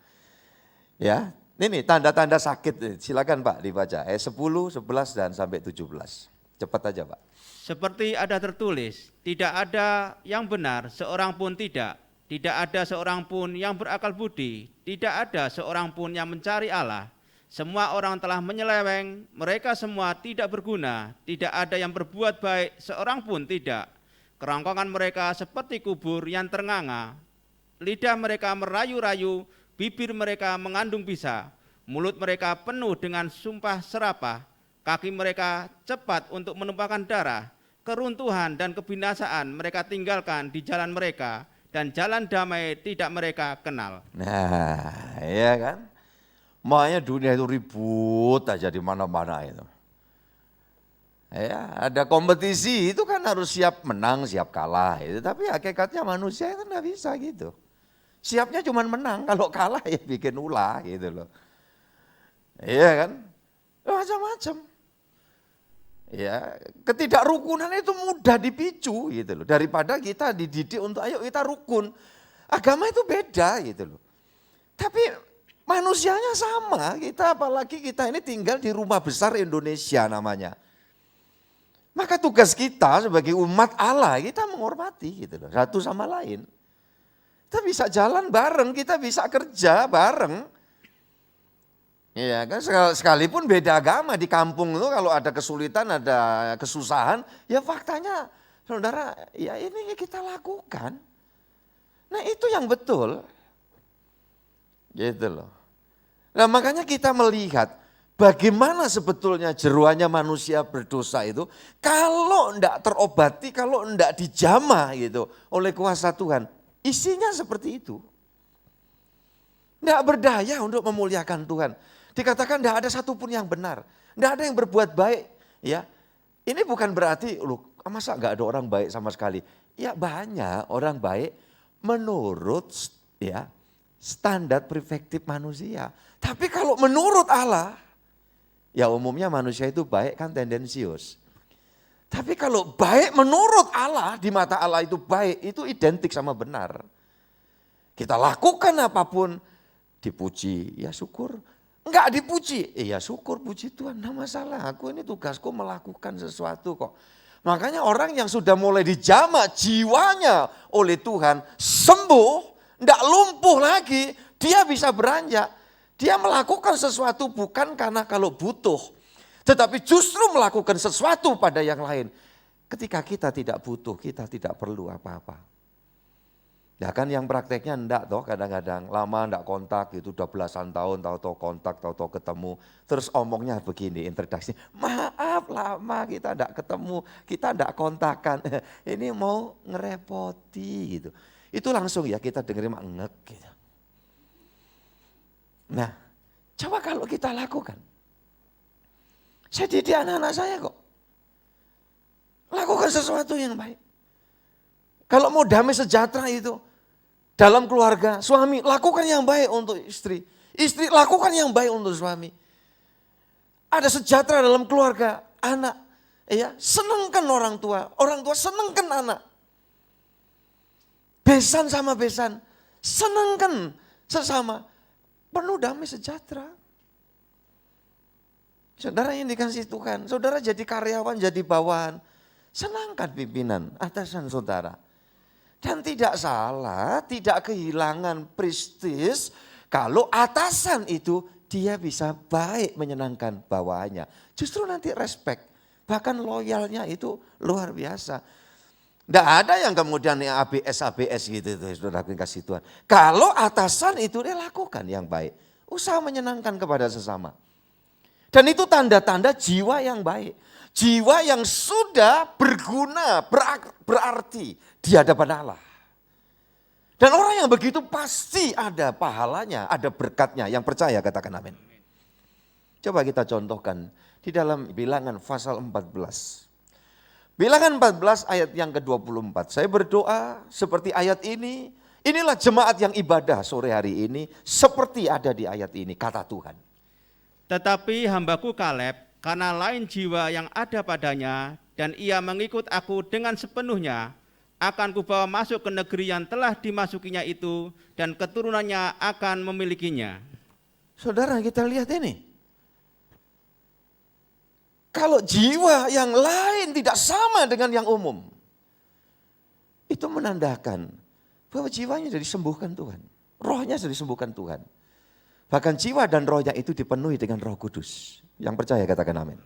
Ya, ini tanda-tanda sakit, silakan Pak dibaca, 10, 11 dan sampai 17. Cepat aja Pak. Seperti ada tertulis, tidak ada yang benar, seorang pun tidak. Tidak ada seorang pun yang berakal budi, tidak ada seorang pun yang mencari Allah. Semua orang telah menyeleweng, mereka semua tidak berguna, tidak ada yang berbuat baik, seorang pun tidak. Kerongkongan mereka seperti kubur yang ternganga, lidah mereka merayu-rayu, bibir mereka mengandung bisa, mulut mereka penuh dengan sumpah serapah, kaki mereka cepat untuk menumpahkan darah, keruntuhan dan kebinasaan mereka tinggalkan di jalan mereka, dan jalan damai tidak mereka kenal. Nah, iya kan? Makanya dunia itu ribut aja di mana-mana itu. Ya, ada kompetisi itu kan harus siap menang, siap kalah itu. Tapi hakikatnya manusia itu enggak bisa gitu. Siapnya cuma menang, kalau kalah ya bikin ulah gitu loh. Iya kan? Macam-macam. Ya, ketidakrukunan itu mudah dipicu gitu loh. Daripada kita dididik untuk ayo kita rukun. Agama itu beda gitu loh. Tapi manusianya sama, kita apalagi kita ini tinggal di rumah besar Indonesia namanya. Maka tugas kita sebagai umat Allah, kita menghormati gitu loh, satu sama lain. Kita bisa jalan bareng, kita bisa kerja bareng. Iya kan, sekalipun beda agama di kampung itu kalau ada kesulitan, ada kesusahan, ya faktanya saudara, ya ini kita lakukan. Nah itu yang betul. Gitu loh. Nah makanya kita melihat bagaimana sebetulnya jeroannya manusia berdosa itu kalau enggak terobati, kalau enggak dijamah gitu oleh kuasa Tuhan, isinya seperti itu. Enggak berdaya untuk memuliakan Tuhan. Dikatakan enggak ada satupun yang benar, enggak ada yang berbuat baik. Ya, ini bukan berarti, loh masa enggak ada orang baik sama sekali. Ya banyak orang baik menurut ya standar perspektif manusia. Tapi kalau menurut Allah, ya umumnya manusia itu baik kan tendensius. Tapi kalau baik menurut Allah, di mata Allah itu baik, itu identik sama benar. Kita lakukan apapun, dipuji, ya syukur. Enggak dipuji, ya syukur, puji Tuhan, enggak masalah. Aku ini tugasku melakukan sesuatu kok. Makanya orang yang sudah mulai dijamah jiwanya oleh Tuhan, sembuh, enggak lumpuh lagi, dia bisa beranjak. Dia melakukan sesuatu bukan karena kalau butuh, tetapi justru melakukan sesuatu pada yang lain. Ketika kita tidak butuh, kita tidak perlu apa-apa. Ya kan yang prakteknya enggak toh, kadang-kadang lama enggak kontak gitu, udah belasan tahun tahu-tahu kontak, tahu-tahu ketemu. Terus omongnya begini introduksi, maaf lama kita enggak ketemu, kita enggak kontakan. Ini mau ngerepoti gitu. Itu langsung ya kita dengerin ngek gitu. Nah, Coba kalau kita lakukan. Saya didik anak-anak saya kok. Lakukan sesuatu yang baik. Kalau mau damai sejahtera itu dalam keluarga, suami lakukan yang baik untuk istri. Istri lakukan yang baik untuk suami. Ada sejahtera dalam keluarga, anak. Ya, senangkan orang tua senangkan anak. Besan sama besan, senangkan sesama. Penuh damai sejahtera. Saudara yang dikasih Tuhan, saudara jadi karyawan, jadi bawahan. Senangkan pimpinan, atasan saudara. Dan tidak salah, tidak kehilangan prestis kalau atasan itu dia bisa baik menyenangkan bawahannya. Justru nanti respect, bahkan loyalnya itu luar biasa. Tidak ada yang kemudian ABS gitu, saudara kasih Tuhan. Kalau atasan itu dia lakukan yang baik, usaha menyenangkan kepada sesama. Dan itu tanda-tanda jiwa yang baik. Jiwa yang sudah berguna, berarti di hadapan Allah. Dan orang yang begitu pasti ada pahalanya, ada berkatnya. Yang percaya katakan amin. Coba kita contohkan di dalam Bilangan pasal 14. Bilangan 14 ayat yang ke-24. Saya berdoa seperti ayat ini. Inilah jemaat yang ibadah sore hari ini seperti ada di ayat ini, kata Tuhan. Tetapi hambaku Kaleb, karena lain jiwa yang ada padanya, dan ia mengikut aku dengan sepenuhnya, akan kubawa masuk ke negeri yang telah dimasukinya itu, dan keturunannya akan memilikinya. Saudara, kita lihat ini. Kalau jiwa yang lain tidak sama dengan yang umum, itu menandakan bahwa jiwanya sudah disembuhkan Tuhan. Rohnya sudah disembuhkan Tuhan. Bahkan jiwa dan rohnya itu dipenuhi dengan Roh Kudus. Yang percaya katakan amin.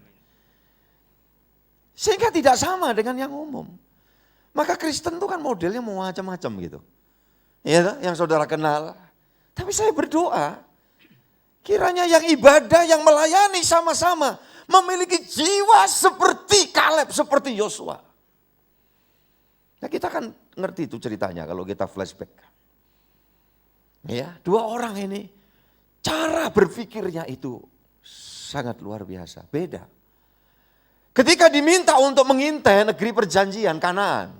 Sehingga tidak sama dengan yang umum. Maka Kristen itu kan modelnya mau macam-macam gitu. Ya, yang saudara kenal. Tapi saya berdoa, kiranya yang ibadah, yang melayani sama-sama memiliki jiwa seperti Kaleb, seperti Yosua. Nah, kita kan ngerti itu ceritanya kalau kita flashback. Ya, dua orang ini cara berpikirnya itu sangat luar biasa, beda. Ketika diminta untuk mengintai negeri perjanjian Kanaan,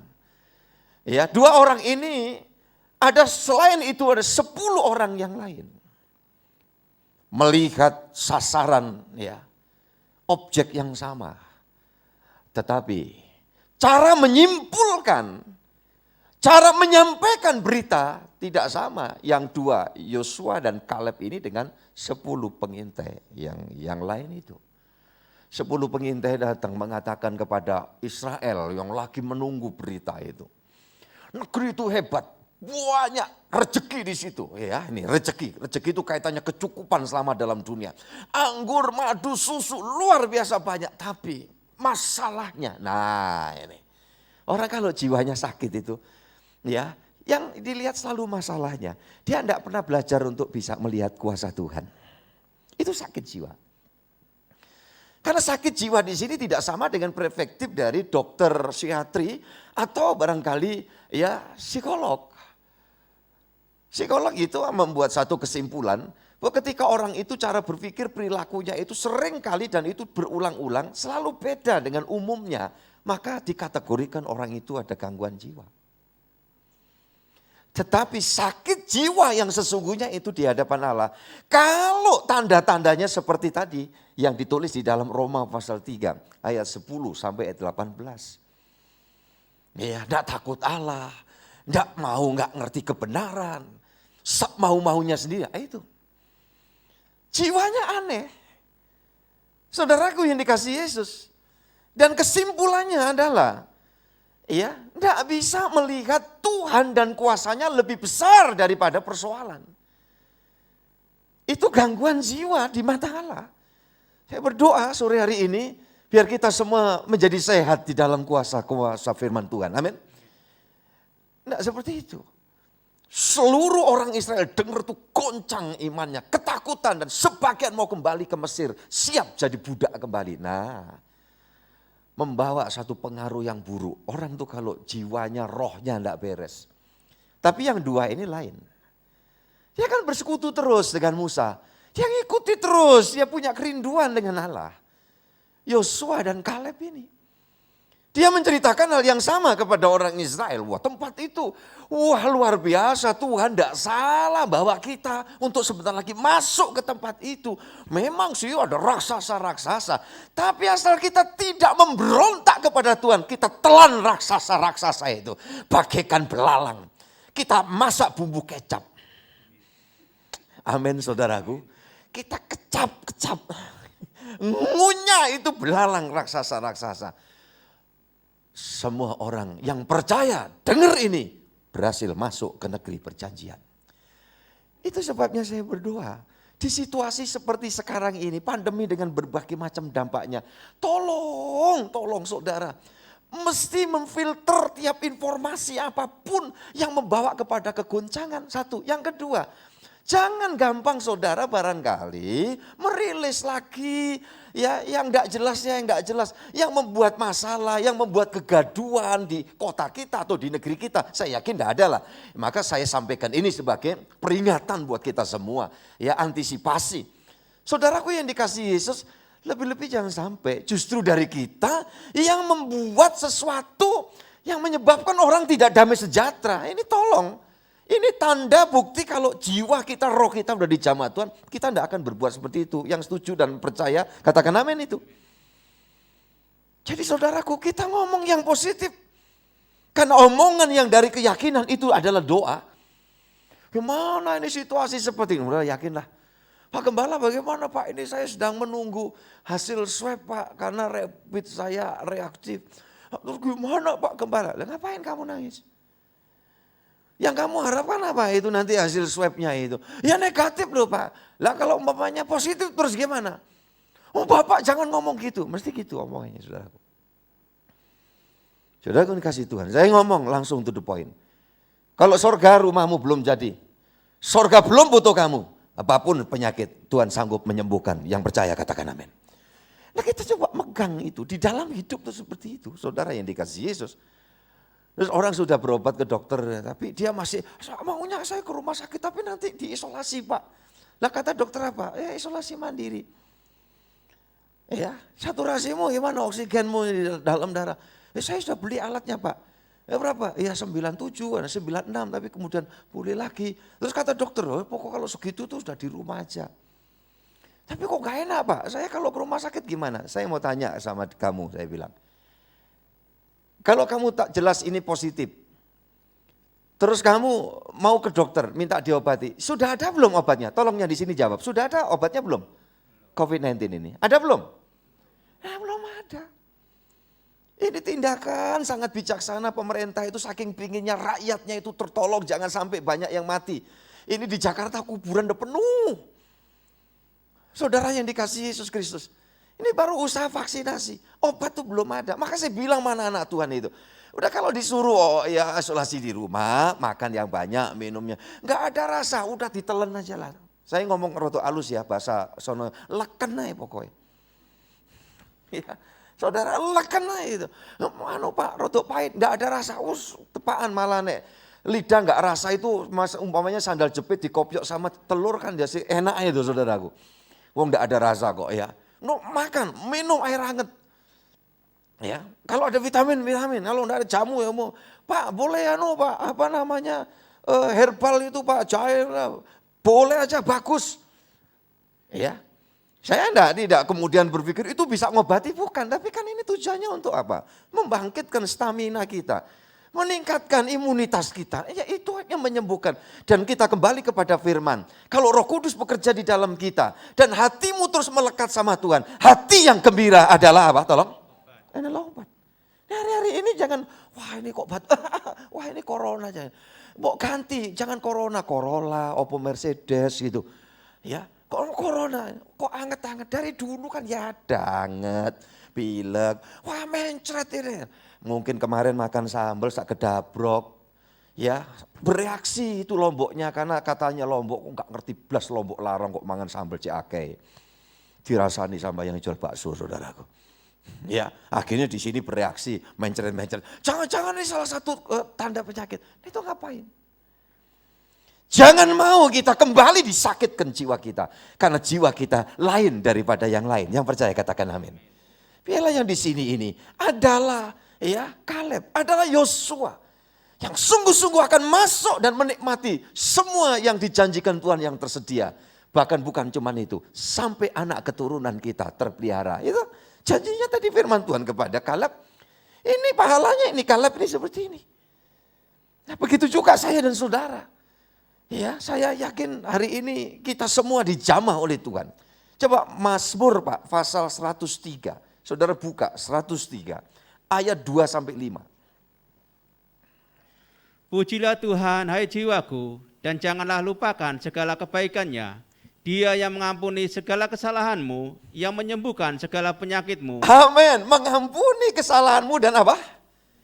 ya, dua orang ini ada selain itu ada 10 orang yang lain. Melihat sasaran, ya, objek yang sama. Tetapi cara menyimpulkan, cara menyampaikan berita tidak sama. Yang dua, Yosua dan Kaleb ini dengan 10 pengintai yang lain itu. 10 pengintai datang mengatakan kepada Israel yang lagi menunggu berita itu. Negeri itu hebat, banyak rezeki di situ. Ya, ini rezeki itu kaitannya kecukupan selama dalam dunia. Anggur, madu, susu luar biasa banyak. Tapi masalahnya, nah ini. Orang kalau jiwanya sakit itu, ya, yang dilihat selalu masalahnya. Dia tidak pernah belajar untuk bisa melihat kuasa Tuhan. Itu sakit jiwa. Karena sakit jiwa di sini tidak sama dengan perspektif dari dokter psikiatri atau barangkali ya psikolog. Psikolog itu membuat satu kesimpulan bahwa ketika orang itu cara berpikir perilakunya itu sering kali dan itu berulang-ulang selalu beda dengan umumnya, maka dikategorikan orang itu ada gangguan jiwa. Tetapi sakit jiwa yang sesungguhnya itu di hadapan Allah. Kalau tanda-tandanya seperti tadi yang ditulis di dalam Roma pasal 3 ayat 10 sampai ayat 18. Ya, enggak takut Allah, enggak ngerti kebenaran, mau-maunya sendiri. Itu. Jiwanya aneh. Saudaraku yang dikasih Yesus. Dan kesimpulannya adalah ya, enggak bisa melihat Tuhan dan kuasanya lebih besar daripada persoalan. Itu gangguan jiwa di mata Allah. Saya berdoa sore hari ini biar kita semua menjadi sehat di dalam kuasa firman Tuhan. Amin. Enggak seperti itu. Seluruh orang Israel dengar tuh goncang imannya, ketakutan dan sebagian mau kembali ke Mesir, siap jadi budak kembali. Nah, membawa satu pengaruh yang buruk. Orang tuh kalau jiwanya, rohnya enggak beres. Tapi yang dua ini lain. Dia kan bersekutu terus dengan Musa. Dia ngikuti terus, dia punya kerinduan dengan Allah. Yosua dan Kaleb ini. Dia menceritakan hal yang sama kepada orang Israel. Wah, tempat itu, wah luar biasa, Tuhan tidak salah bawa kita untuk sebentar lagi masuk ke tempat itu. Memang sih ada raksasa-raksasa, tapi asal kita tidak memberontak kepada Tuhan, kita telan raksasa-raksasa itu bagaikan belalang. Kita masak bumbu kecap. Amin saudaraku. Kita kecap-kecap. Ngunyah itu belalang raksasa-raksasa. Semua orang yang percaya, dengar ini, berhasil masuk ke negeri perjanjian. Itu sebabnya saya berdoa. Di situasi seperti sekarang ini, pandemi dengan berbagai macam dampaknya. Tolong saudara. Mesti memfilter tiap informasi apapun yang membawa kepada kegoncangan. Satu. Yang kedua, jangan gampang saudara barangkali merilis lagi ya yang enggak jelas, yang membuat masalah, yang membuat kegaduhan di kota kita atau di negeri kita. Saya yakin enggak ada lah. Maka saya sampaikan ini sebagai peringatan buat kita semua, ya antisipasi. Saudaraku yang dikasihi Yesus, lebih-lebih jangan sampai justru dari kita yang membuat sesuatu yang menyebabkan orang tidak damai sejahtera. Ini tolong. Ini tanda bukti kalau jiwa kita, roh kita sudah dijamah Tuhan, kita tidak akan berbuat seperti itu. Yang setuju dan percaya, katakan amin itu. Jadi saudaraku, kita ngomong yang positif. Karena omongan yang dari keyakinan itu adalah doa. Gimana ini situasi seperti ini? Udah yakinlah. Pak Gembala bagaimana Pak? Ini saya sedang menunggu hasil swab Pak, karena rapid saya reaktif. Terus gimana Pak Gembala? Lah ngapain kamu nangis? Yang kamu harapkan apa itu nanti hasil swabnya itu? Ya negatif loh Pak. Lah kalau umpamanya positif terus gimana? Oh Bapak jangan ngomong gitu. Mesti gitu omongannya saudaraku. Saudaraku dikasih Tuhan. Saya ngomong langsung to the point. Kalau sorga rumahmu belum jadi. Sorga belum butuh kamu. Apapun penyakit Tuhan sanggup menyembuhkan. Yang percaya katakan amin. Nah kita coba megang itu. Di dalam hidup itu seperti itu. Saudara yang dikasih Yesus. Terus orang sudah berobat ke dokter, tapi dia masih, maunya saya ke rumah sakit, tapi nanti diisolasi Pak. Lah kata dokter apa? Ya isolasi mandiri. Ya, saturasimu gimana, oksigenmu di dalam darah. Saya sudah beli alatnya Pak. Ya berapa? Ya 97, 96, tapi kemudian pulih lagi. Terus kata dokter, pokok kalau segitu tuh sudah di rumah aja. Tapi kok gak enak Pak, saya kalau ke rumah sakit gimana? Saya mau tanya sama kamu, saya bilang. Kalau kamu tak jelas ini positif, terus kamu mau ke dokter minta diobati, sudah ada belum obatnya? Tolongnya di sini jawab, sudah ada obatnya belum? COVID-19 ini, ada belum? Nah, belum ada. Ini tindakan sangat bijaksana pemerintah itu saking pinginnya rakyatnya itu tertolong, jangan sampai banyak yang mati. Ini di Jakarta kuburan udah penuh. Saudara yang dikasihi Yesus Kristus. Ini baru usaha vaksinasi, obat tuh belum ada. Maka saya bilang mana anak Tuhan itu. Udah kalau disuruh ya isolasi di rumah, makan yang banyak, minumnya. Enggak ada rasa, udah ditelen aja lah. Saya ngomong roto halus ya, bahasa sono, leken aja pokoknya. Ya, saudara leken aja itu. Anu Pak, roto pahit, enggak ada rasa, tepaan malah nek. Lidah enggak rasa itu, umpamanya sandal jepit dikopiok sama telur kan dia sih enak aja itu saudaraku. Wong enggak ada rasa kok ya. No, makan, minum air hangat. Ya, kalau ada vitamin. Kalau enggak ada jamu ya mau, Pak boleh ya no Pak, apa namanya herbal itu Pak, cair, boleh aja bagus. Ya, saya tidak kemudian berpikir itu bisa ngobati, bukan. Tapi kan ini tujuannya untuk apa? Membangkitkan stamina kita. Meningkatkan imunitas kita, ya itu yang menyembuhkan. Dan kita kembali kepada firman. Kalau Roh Kudus bekerja di dalam kita dan hatimu terus melekat sama Tuhan, hati yang gembira adalah apa? Tolong. Adalah obat. Hari-hari ini jangan, wah ini kok wah ini corona jangan. Mau ganti, jangan corona, Corolla, Oppo Mercedes gitu. Ya, kok corona, kok anget-anget dari dulu kan ya ada anget, pilek, wah mencret ini. Mungkin kemarin makan sambal sak kedabrok, ya bereaksi itu lomboknya karena katanya lombok enggak ngerti blas lombok larang kok mangan sambal ciake. Dirasani sama yang jual bakso saudaraku. Ya akhirnya di sini bereaksi mencret. Jangan-jangan ini salah satu tanda penyakit. Itu ngapain? Jangan mau kita kembali disakitkan jiwa kita. Karena jiwa kita lain daripada yang lain. Yang percaya katakan amin. Biarlah yang di sini ini adalah Kaleb, adalah Yosua. Yang sungguh-sungguh akan masuk dan menikmati semua yang dijanjikan Tuhan yang tersedia. Bahkan bukan cuma itu, sampai anak keturunan kita terpelihara. Itu janjinya tadi firman Tuhan kepada Kaleb. Ini pahalanya, ini Kaleb ini seperti ini. Nah, begitu juga saya dan saudara. Ya, saya yakin hari ini kita semua dijamah oleh Tuhan. Coba Mazmur Pak, pasal 103. Saudara buka 103, ayat 2 sampai 5. Pujilah Tuhan, hai jiwaku, dan janganlah lupakan segala kebaikannya. Dia yang mengampuni segala kesalahanmu, yang menyembuhkan segala penyakitmu. Amin, mengampuni kesalahanmu dan apa?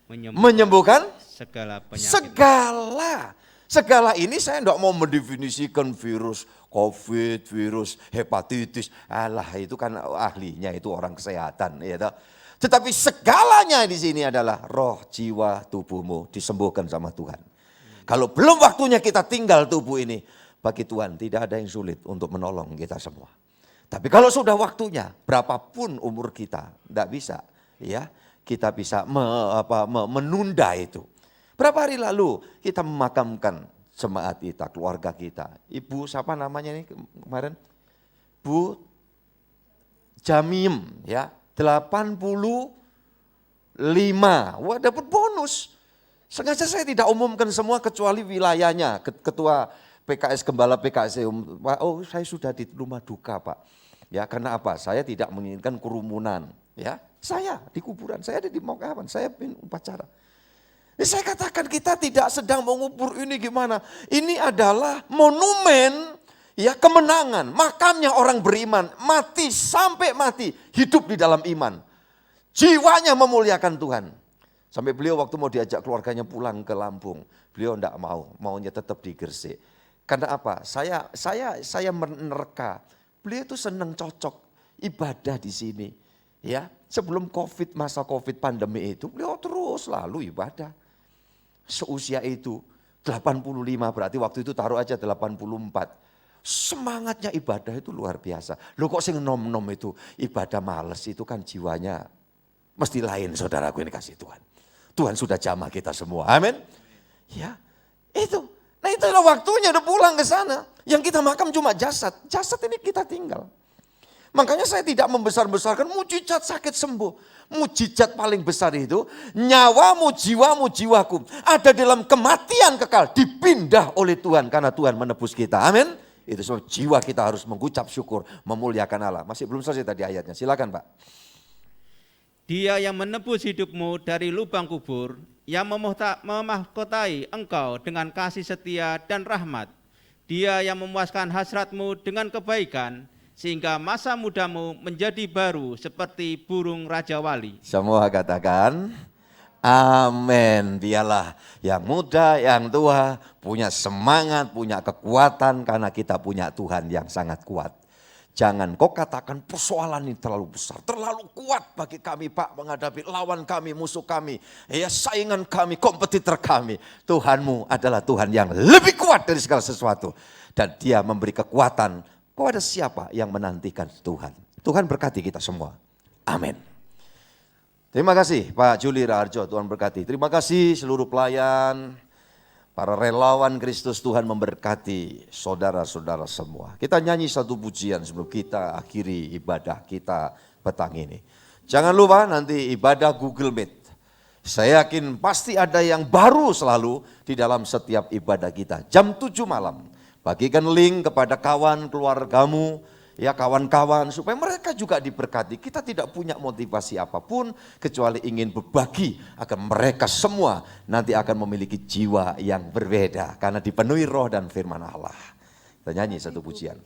Menyembuhkan segala penyakit. Segala ini saya tidak mau mendefinisikan virus COVID, virus hepatitis. Alah, itu kan ahlinya, itu orang kesehatan. Ya, tetapi segalanya di sini adalah roh, jiwa, tubuhmu disembuhkan sama Tuhan. Kalau belum waktunya kita tinggal tubuh ini, bagi Tuhan tidak ada yang sulit untuk menolong kita semua. Tapi kalau sudah waktunya, berapapun umur kita, tidak bisa. Ya, kita bisa menunda itu. Berapa hari lalu kita memakamkan jemaat kita, keluarga kita. Ibu siapa namanya ini kemarin? Bu Jamim ya, 85. Wah, dapat bonus. Sengaja saya tidak umumkan semua kecuali wilayahnya. Ketua PKS Gembala PKS, oh saya sudah di rumah duka Pak. Ya, karena apa? Saya tidak menginginkan kerumunan. Ya, saya di kuburan, saya ada di Mokawan, saya ingin upacara. Saya katakan kita tidak sedang mengubur ini gimana. Ini adalah monumen ya kemenangan. Makamnya orang beriman. Mati sampai mati. Hidup di dalam iman. Jiwanya memuliakan Tuhan. Sampai beliau waktu mau diajak keluarganya pulang ke Lampung. Beliau tidak mau. Maunya tetap di Gresik. Karena apa? Saya menerka. Beliau itu senang cocok ibadah di sini. Ya, sebelum COVID, masa COVID pandemi itu beliau terus lalu ibadah. Seusia itu 85 berarti waktu itu taruh aja 84. Semangatnya ibadah itu luar biasa. Loh kok sing nom-nom itu ibadah males itu kan jiwanya mesti lain saudaraku ini kasih Tuhan. Tuhan sudah jamah kita semua. Amin. Ya, itu. Nah itulah waktunya udah pulang ke sana. Yang kita makam cuma jasad. Jasad ini kita tinggal. Makanya saya tidak membesar-besarkan mujizat sakit sembuh. Mujizat paling besar itu nyawamu, jiwamu, jiwaku ada dalam kematian kekal dipindah oleh Tuhan karena Tuhan menebus kita. Amin. Itu sebab jiwa kita harus mengucap syukur, memuliakan Allah. Masih belum selesai tadi ayatnya. Silakan Pak. Dia yang menebus hidupmu dari lubang kubur, yang memahkotai engkau dengan kasih setia dan rahmat. Dia yang memuaskan hasratmu dengan kebaikan, sehingga masa mudamu menjadi baru seperti burung Raja Wali. Semua katakan, amin. Biarlah yang muda, yang tua punya semangat, punya kekuatan karena kita punya Tuhan yang sangat kuat. Jangan kau katakan persoalan ini terlalu besar, terlalu kuat bagi kami Pak menghadapi lawan kami, musuh kami, ya saingan kami, kompetitor kami. Tuhanmu adalah Tuhan yang lebih kuat dari segala sesuatu. Dan dia memberi kekuatan kepada siapa yang menantikan Tuhan. Tuhan berkati kita semua. Amin. Terima kasih Pak Juli Raharjo, Tuhan berkati. Terima kasih seluruh pelayan, para relawan Kristus, Tuhan memberkati saudara-saudara semua. Kita nyanyi satu pujian sebelum kita akhiri ibadah kita petang ini. Jangan lupa nanti ibadah Google Meet. Saya yakin pasti ada yang baru selalu di dalam setiap ibadah kita. Jam 7 malam. Bagikan link kepada kawan keluargamu, ya kawan-kawan supaya mereka juga diberkati. Kita tidak punya motivasi apapun kecuali ingin berbagi agar mereka semua nanti akan memiliki jiwa yang berbeda karena dipenuhi roh dan firman Allah. Kita nyanyi satu pujian.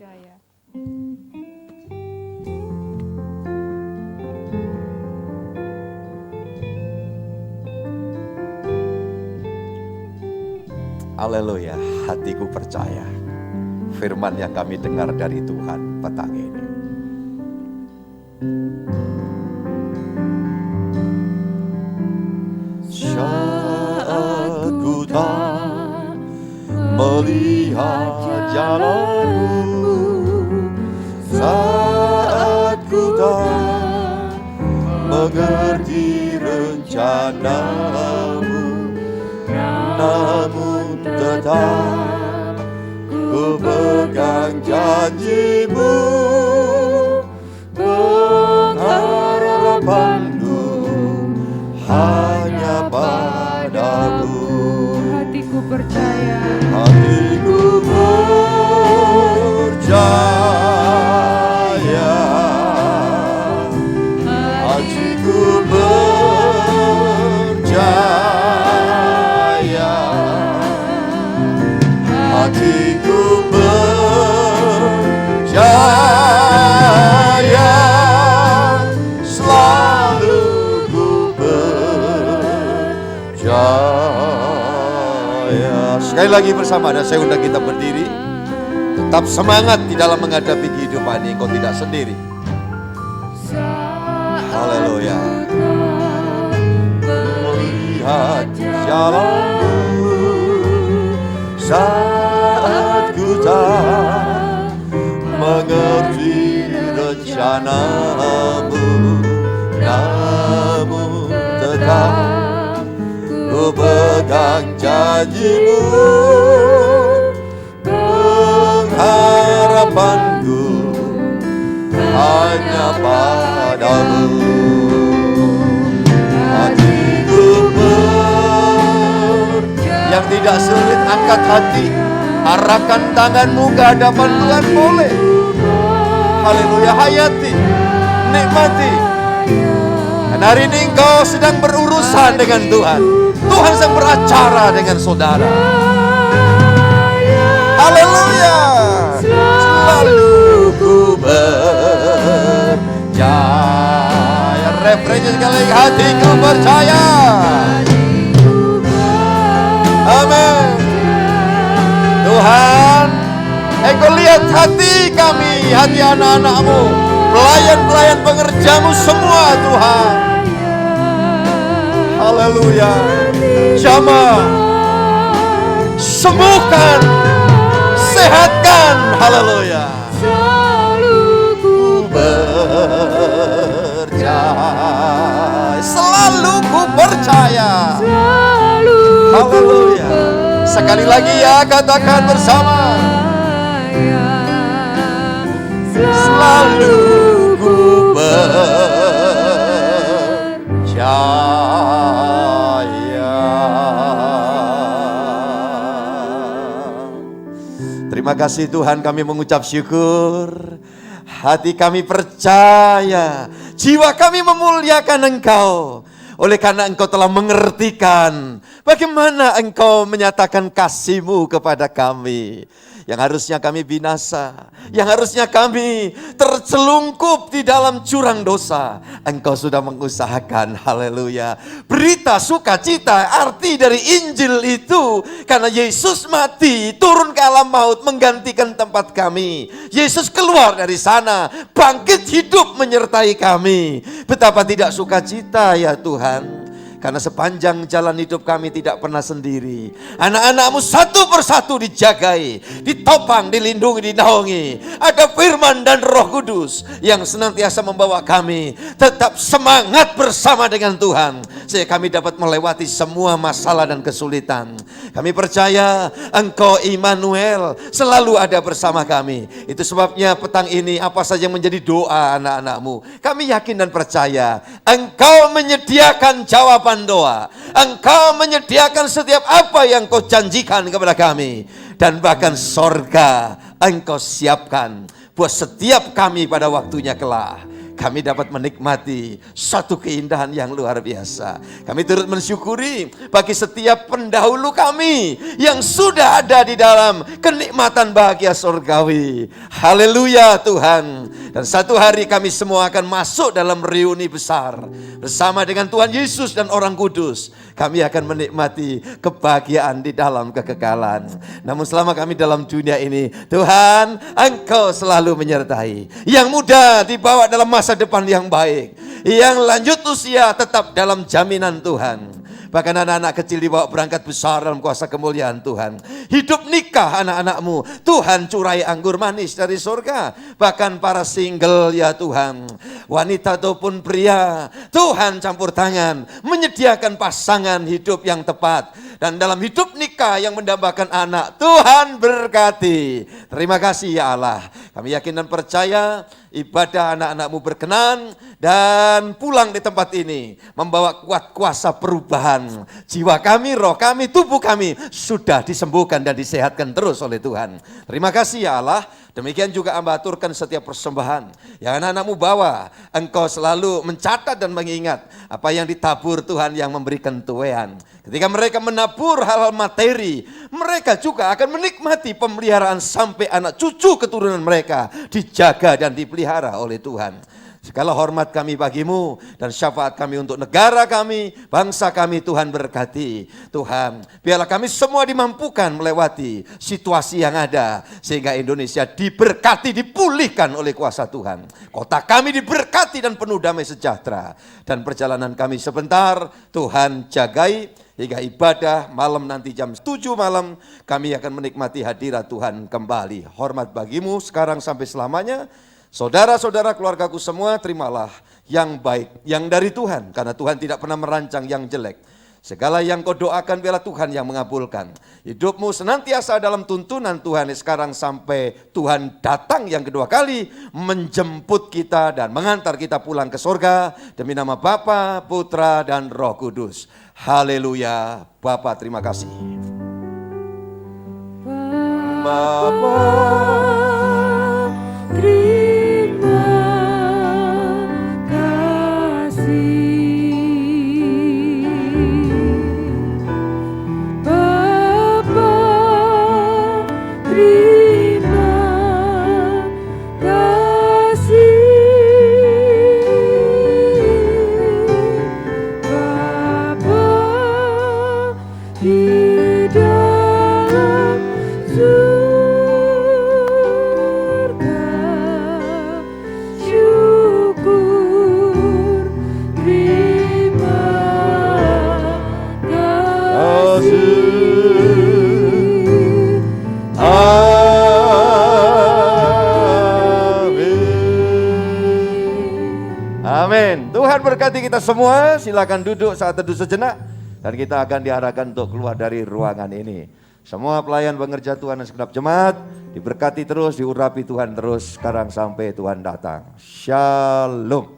Haleluya, hatiku percaya firman yang kami dengar dari Tuhan petang ini. Saat ku tak melihat melihat jalanmu saat ku tak mengerti rencanamu, namun tetap ku pegang janjimu. Pengharapanku hanya padamu. Hatiku percaya, Hatiku percaya, hatiku percaya, hatiku percaya, selalu ku percaya. Sekali lagi bersama, dan saya undang kita berdiri. Tetap semangat di dalam menghadapi kehidupan ini, kau tidak sendiri. Haleluya. Melihat jalanmu saat ku tak mengerti rencanamu, namun tetap ku pegang janjimu. Pengharapanku hanya padamu. Hatiku yang tidak sulit, angkat hati, arahkan tanganmu ke hadapan Tuhan boleh. Haleluya, hayati, nikmati. Dan hari ini engkau sedang berurusan dengan Tuhan. Tuhan sedang beracara dengan saudara. Haleluya. Selalu ku percaya. Refrennya sekali lagi, hatiku percaya. Amin. Tuhan, Engkau lihat hati kami, hati anak-anak-Mu, pelayan-pelayan pengerjamu semua Tuhan. Haleluya. Jamah, sembuhkan, sehatkan. Haleluya. Ku percaya, selalu ku percaya. Haleluya. Sekali lagi ya, katakan bersama. Selalu ku percaya. Terima kasih Tuhan, kami mengucap syukur. Hati kami percaya, jiwa kami memuliakan Engkau. Oleh karena Engkau telah mengertikan bagaimana Engkau menyatakan kasih-Mu kepada kami. Yang harusnya kami binasa, yang harusnya kami tercelungkup di dalam jurang dosa, Engkau sudah mengusahakan. Haleluya. Berita sukacita, arti dari Injil itu, karena Yesus mati, turun ke alam maut, menggantikan tempat kami. Yesus keluar dari sana, bangkit hidup menyertai kami. Betapa tidak sukacita ya Tuhan. Karena sepanjang jalan hidup kami tidak pernah sendiri. Anak-anak-Mu satu persatu dijagai, ditopang, dilindungi, dinaungi. Ada firman dan Roh Kudus yang senantiasa membawa kami tetap semangat bersama dengan Tuhan. Sehingga kami dapat melewati semua masalah dan kesulitan. Kami percaya Engkau Immanuel selalu ada bersama kami. Itu sebabnya petang ini apa saja yang menjadi doa anak-anak-Mu, kami yakin dan percaya Engkau menyediakan jawaban doa. Engkau menyediakan setiap apa yang Kau janjikan kepada kami. Dan bahkan sorga Engkau siapkan buat setiap kami pada waktunya kelak. Kami dapat menikmati satu keindahan yang luar biasa. Kami turut mensyukuri bagi setiap pendahulu kami yang sudah ada di dalam kenikmatan bahagia surgawi. Haleluya Tuhan. Dan satu hari kami semua akan masuk dalam reuni besar bersama dengan Tuhan Yesus dan Orang Kudus. Kami akan menikmati kebahagiaan di dalam kekekalan. Namun selama kami dalam dunia ini, Tuhan, Engkau selalu menyertai. Yang muda dibawa dalam masa depan yang baik. Yang lanjut usia tetap dalam jaminan Tuhan. Bahkan anak-anak kecil dibawa berangkat besar dalam kuasa kemuliaan Tuhan. Hidup nikah anak-anakmu, Tuhan curai anggur manis dari surga. Bahkan para single ya Tuhan, wanita ataupun pria, Tuhan campur tangan, menyediakan pasangan hidup yang tepat. Dan dalam hidup nikah yang mendambakan anak, Tuhan berkati. Terima kasih ya Allah. Kami yakin dan percaya ibadah anak-anakmu berkenan dan pulang di tempat ini membawa kuat kuasa perubahan. Jiwa kami, roh kami, tubuh kami sudah disembuhkan dan disehatkan terus oleh Tuhan. Terima kasih ya Allah. Demikian juga hamba aturkan setiap persembahan yang anak-anakmu bawa. Engkau selalu mencatat dan mengingat apa yang ditabur Tuhan yang memberikan tuaian. Ketika mereka menabur hal-hal materi, mereka juga akan menikmati pemeliharaan sampai anak cucu keturunan mereka dijaga dan dipelihara oleh Tuhan. Segala hormat kami bagimu dan syafaat kami untuk negara kami, bangsa kami Tuhan berkati. Tuhan, biarlah kami semua dimampukan melewati situasi yang ada sehingga Indonesia diberkati, dipulihkan oleh kuasa Tuhan. Kota kami diberkati dan penuh damai sejahtera. Dan perjalanan kami sebentar, Tuhan jagai hingga ibadah malam nanti jam 7 malam kami akan menikmati hadirat Tuhan kembali. Hormat bagimu sekarang sampai selamanya. Saudara-saudara keluargaku semua, terimalah yang baik, yang dari Tuhan. Karena Tuhan tidak pernah merancang yang jelek. Segala yang kau doakan biarlah Tuhan yang mengabulkan. Hidupmu senantiasa dalam tuntunan Tuhan sekarang sampai Tuhan datang yang kedua kali. Menjemput kita dan mengantar kita pulang ke surga. Demi nama Bapa, Putra, dan Roh Kudus. Haleluya. Bapa terima kasih. Bapa terima kasih. Bapa terima kasih. Bapa di dalam surga, syukur terima kasih. Amin. Tuhan berkati kita semua. Silakan duduk saat teduh sejenak. Dan kita akan diarahkan untuk keluar dari ruangan ini. Semua pelayan pengerja Tuhan dan segenap jemaat diberkati terus, diurapi Tuhan terus sekarang sampai Tuhan datang. Shalom.